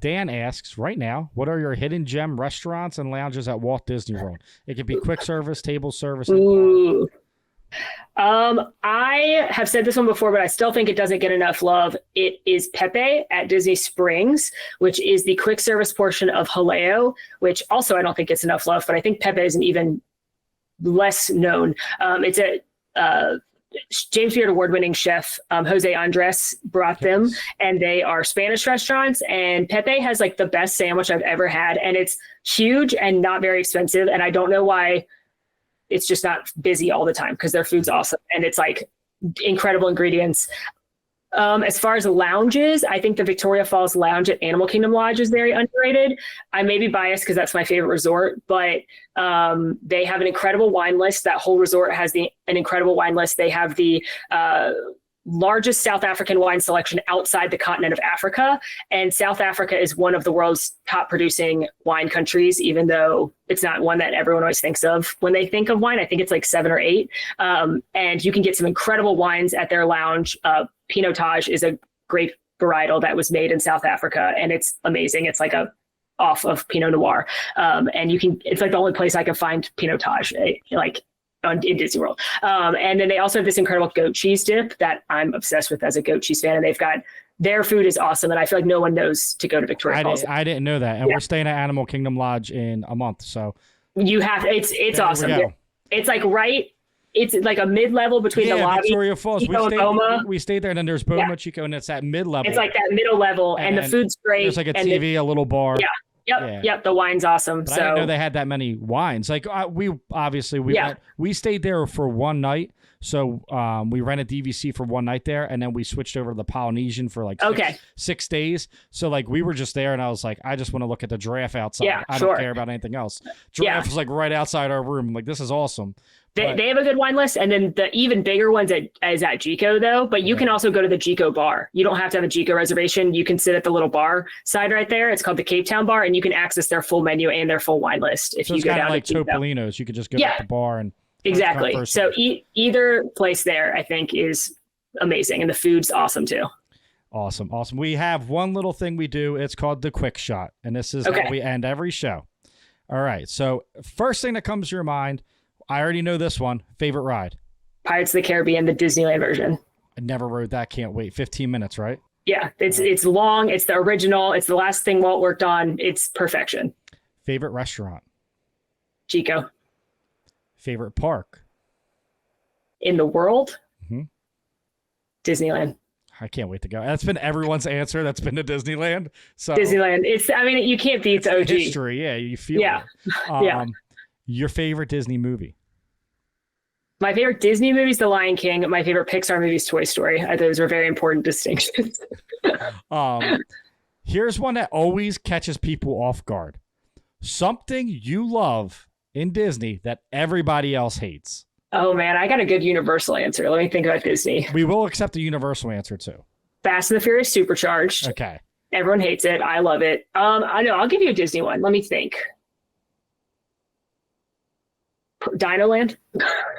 S1: Dan asks, right now, what are your hidden gem restaurants and lounges at Walt Disney World? It could be quick service, table service.
S2: Ooh. I have said this one before, but I still think it doesn't get enough love. It is Pepe at Disney Springs, which is the quick service portion of Haleo, which also I don't think gets enough love, but I think Pepe is an even less known. It's a James Beard award-winning chef Jose Andres brought them, and they are Spanish restaurants, and Pepe has like the best sandwich I've ever had, and it's huge and not very expensive. And I don't know why it's just not busy all the time because their food's awesome and it's like incredible ingredients. As far as lounges, I think the Victoria Falls Lounge at Animal Kingdom Lodge is very underrated. I may be biased because that's my favorite resort, but they have an incredible wine list. That whole resort has an incredible wine list. They have the largest South African wine selection outside the continent of Africa. And South Africa is one of the world's top producing wine countries, even though it's not one that everyone always thinks of when they think of wine. I think it's like 7 or 8. And you can get some incredible wines at their lounge. Pinotage is a grape varietal that was made in South Africa, and it's amazing. It's like a off of Pinot Noir. And it's like the only place I can find Pinotage, like in Disney World. And then they also have this incredible goat cheese dip that I'm obsessed with as a goat cheese fan. And their food is awesome. And I feel like no one knows to go to Victoria Falls.
S1: I didn't know that. And we're staying at Animal Kingdom Lodge in a month. So
S2: you have, it's awesome. It's like it's like a mid-level between the lobby.
S1: Victoria Falls. We stayed there, and then there's Boma, Chico, and it's that mid-level.
S2: It's like that middle level, and the food's great.
S1: There's like a TV, a little bar.
S2: Yeah. Yep. The wine's awesome.
S1: But I didn't know they had that many wines. Like we stayed there for one night. So we rented DVC for one night there, and then we switched over to the Polynesian for like 6 days. So like we were just there, and I was like, I just want to look at the giraffe outside.
S2: Yeah,
S1: I don't care about anything else. Giraffe was like right outside our room. I'm like, this is awesome.
S2: They have a good wine list, and then the even bigger ones is at Jico though. But you can also go to the Jico bar. You don't have to have a Jico reservation. You can sit at the little bar side right there. It's called the Cape Town Bar, and you can access their full menu and their full wine list if you go down
S1: like
S2: to Jico.
S1: Topolino's. You could just go to the bar and
S2: exactly. So either place there, I think, is amazing, and the food's awesome too.
S1: Awesome. We have one little thing we do. It's called the quick shot, and this is how we end every show. All right. So first thing that comes to your mind. I already know this one. Favorite ride?
S2: Pirates of the Caribbean, the Disneyland version.
S1: I never rode that. Can't wait. 15 minutes, right?
S2: Yeah, it's long. It's the original. It's the last thing Walt worked on. It's perfection.
S1: Favorite restaurant?
S2: Chico.
S1: Favorite park?
S2: In the world?
S1: Mm-hmm.
S2: Disneyland.
S1: I can't wait to go. That's been everyone's answer. That's been to Disneyland. So
S2: Disneyland. You can't beat the OG.
S1: History. Yeah, you feel it. Your favorite Disney movie?
S2: My favorite Disney movie is The Lion King. My favorite Pixar movie is Toy Story. Those are very important distinctions.
S1: Here's one that always catches people off guard. Something you love in Disney that everybody else hates.
S2: Oh, man. I got a good Universal answer. Let me think about Disney.
S1: We will accept the Universal answer, too.
S2: Fast and the Furious Supercharged.
S1: Okay.
S2: Everyone hates it. I love it. I know. I'll give you a Disney one. Let me think. Dinoland.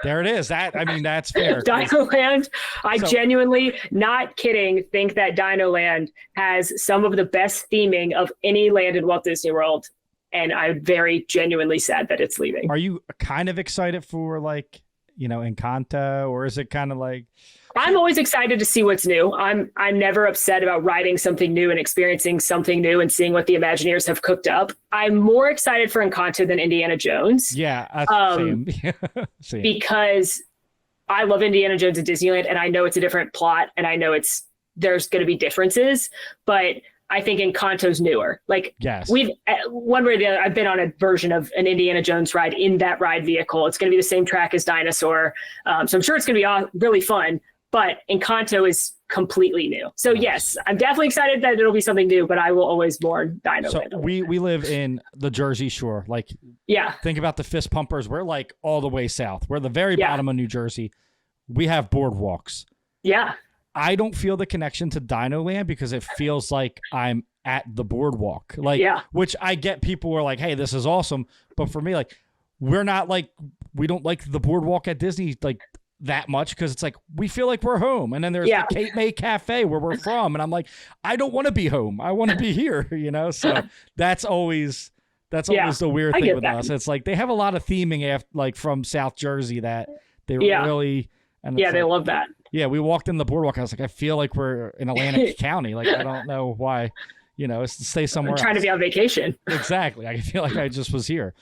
S1: There it is. That's fair.
S2: Dinoland. I genuinely, not kidding, think that Dinoland has some of the best theming of any land in Walt Disney World. And I'm very genuinely sad that it's leaving.
S1: Are you kind of excited for Encanto, or is it kind of like...
S2: I'm always excited to see what's new. I'm never upset about writing something new and experiencing something new and seeing what the Imagineers have cooked up. I'm more excited for Encanto than Indiana Jones.
S1: Yeah, same.
S2: Because I love Indiana Jones and Disneyland, and I know it's a different plot, and I know there's going to be differences, but I think Encanto's newer. Like,
S1: yes,
S2: we've one way or the other, I've been on a version of an Indiana Jones ride in that ride vehicle. It's going to be the same track as Dinosaur, so I'm sure it's going to be really fun. But Encanto is completely new. So yes, I'm definitely excited that it'll be something new, but I will always mourn Dino Land.
S1: So we live in the Jersey Shore. Like, think about the fist pumpers. We're like all the way south. We're the very bottom of New Jersey. We have boardwalks.
S2: Yeah.
S1: I don't feel the connection to Dino Land because it feels like I'm at the boardwalk. Which I get people are like, hey, this is awesome. But for me, like, we don't like the boardwalk at Disney, like, that much, because it's like we feel like we're home, and then there's the Cape May Cafe where we're from, and I'm like, I don't want to be home, I want to be here, so that's always the weird thing with us. It's like they have a lot of theming from South Jersey that they really
S2: they love that.
S1: We walked in the boardwalk, I was like, I feel like we're in Atlantic County, like I don't know why, stay somewhere
S2: I'm trying to be on vacation.
S1: Exactly. I feel like I just was here.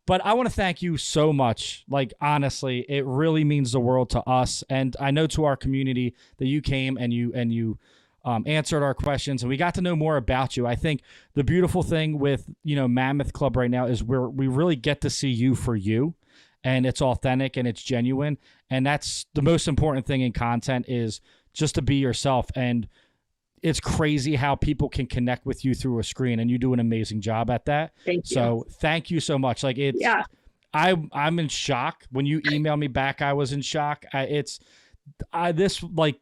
S1: But I want to thank you so much. Like, honestly, it really means the world to us. And I know to our community that you came and you answered our questions, and we got to know more about you. I think the beautiful thing with, Mammoth Club right now is we really get to see you for you. and it's authentic and it's genuine. And that's the most important thing in content, is just to be yourself. And it's crazy how people can connect with you through a screen, and you do an amazing job at that.
S2: Thank you.
S1: So thank you so much. Like, it's, I'm in shock. When you emailed me back, I was in shock.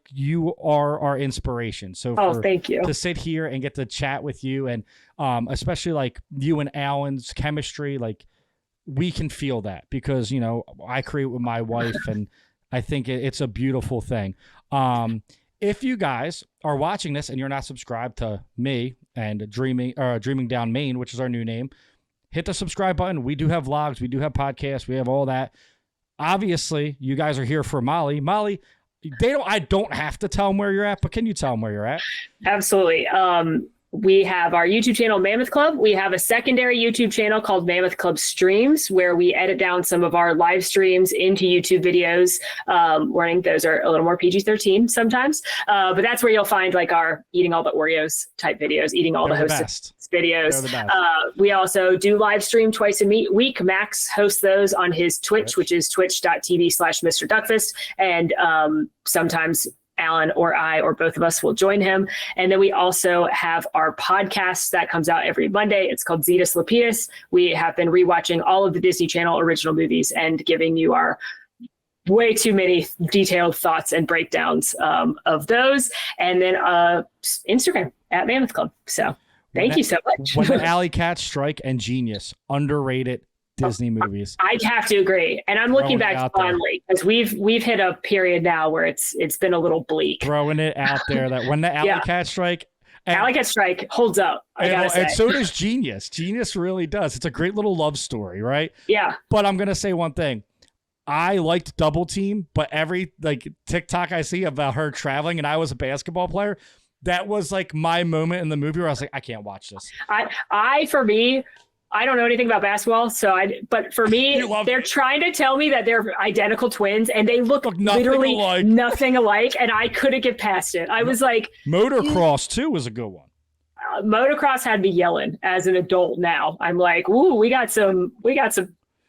S1: You are our inspiration. So
S2: thank you.
S1: To sit here and get to chat with you, and especially like you and Alan's chemistry, like we can feel that, because, you know, I create with my wife, and I think it's a beautiful thing. If you guys are watching this and you're not subscribed to me and Dreaming Down Maine, which is our new name, hit the subscribe button. We do have vlogs. We do have podcasts. We have all that. Obviously, you guys are here for Molly. Molly, I don't have to tell them where you're at, but can you tell them where you're at?
S2: Absolutely. We have our YouTube channel, Mammoth Club. We have a secondary YouTube channel called Mammoth Club Streams, where we edit down some of our live streams into YouTube videos. Warning, those are a little more PG-13 sometimes. But that's where you'll find like our eating all the Oreos type videos, eating all the hosted videos. We also do live stream twice a week. Max hosts those on his Twitch, which is twitch.tv/Mr. Duckfist. And sometimes Alan or I or both of us will join him. And then we also have our podcast that comes out every Monday. It's called Zetus Lapidus. We have been rewatching all of the Disney Channel original movies and giving you our way too many detailed thoughts and breakdowns of those. And then Instagram at Mammoth Club. So thank you so much.
S1: When the Alley Cats Strike and Genius, underrated Disney movies.
S2: I'd have to agree. And I'm looking back fondly, because we've hit a period now where it's been a little bleak.
S1: Throwing it out there that when the Alley Cat Strike,
S2: Alley Cat Strike holds up, I gotta say.
S1: And so does Genius. Genius really does. It's a great little love story, right?
S2: Yeah.
S1: But I'm gonna say one thing. I liked Double Team, but every like TikTok I see about her traveling and I was a basketball player, that was like my moment in the movie where I was like, I can't watch this.
S2: For me, I don't know anything about basketball, but for me, they're trying to tell me that they're identical twins, and they look literally nothing alike, and I couldn't get past it. I was like,
S1: Motocross too was a good one.
S2: Motocross had me yelling as an adult. Now I'm like, ooh, we got some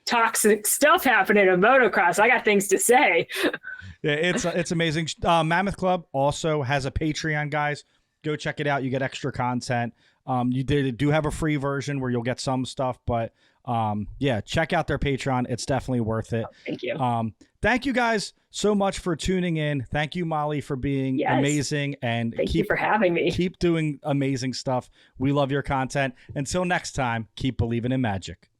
S2: toxic stuff happening in motocross. I got things to say.
S1: Yeah, it's amazing. Mammoth Club also has a Patreon, guys. Go check it out. You get extra content. You do have a free version where you'll get some stuff, but check out their Patreon. It's definitely worth it.
S2: Thank you.
S1: Thank you guys so much for tuning in. Thank you, Molly, for being amazing, and
S2: thank you for having me.
S1: Keep doing amazing stuff. We love your content. Until next time, keep believing in magic.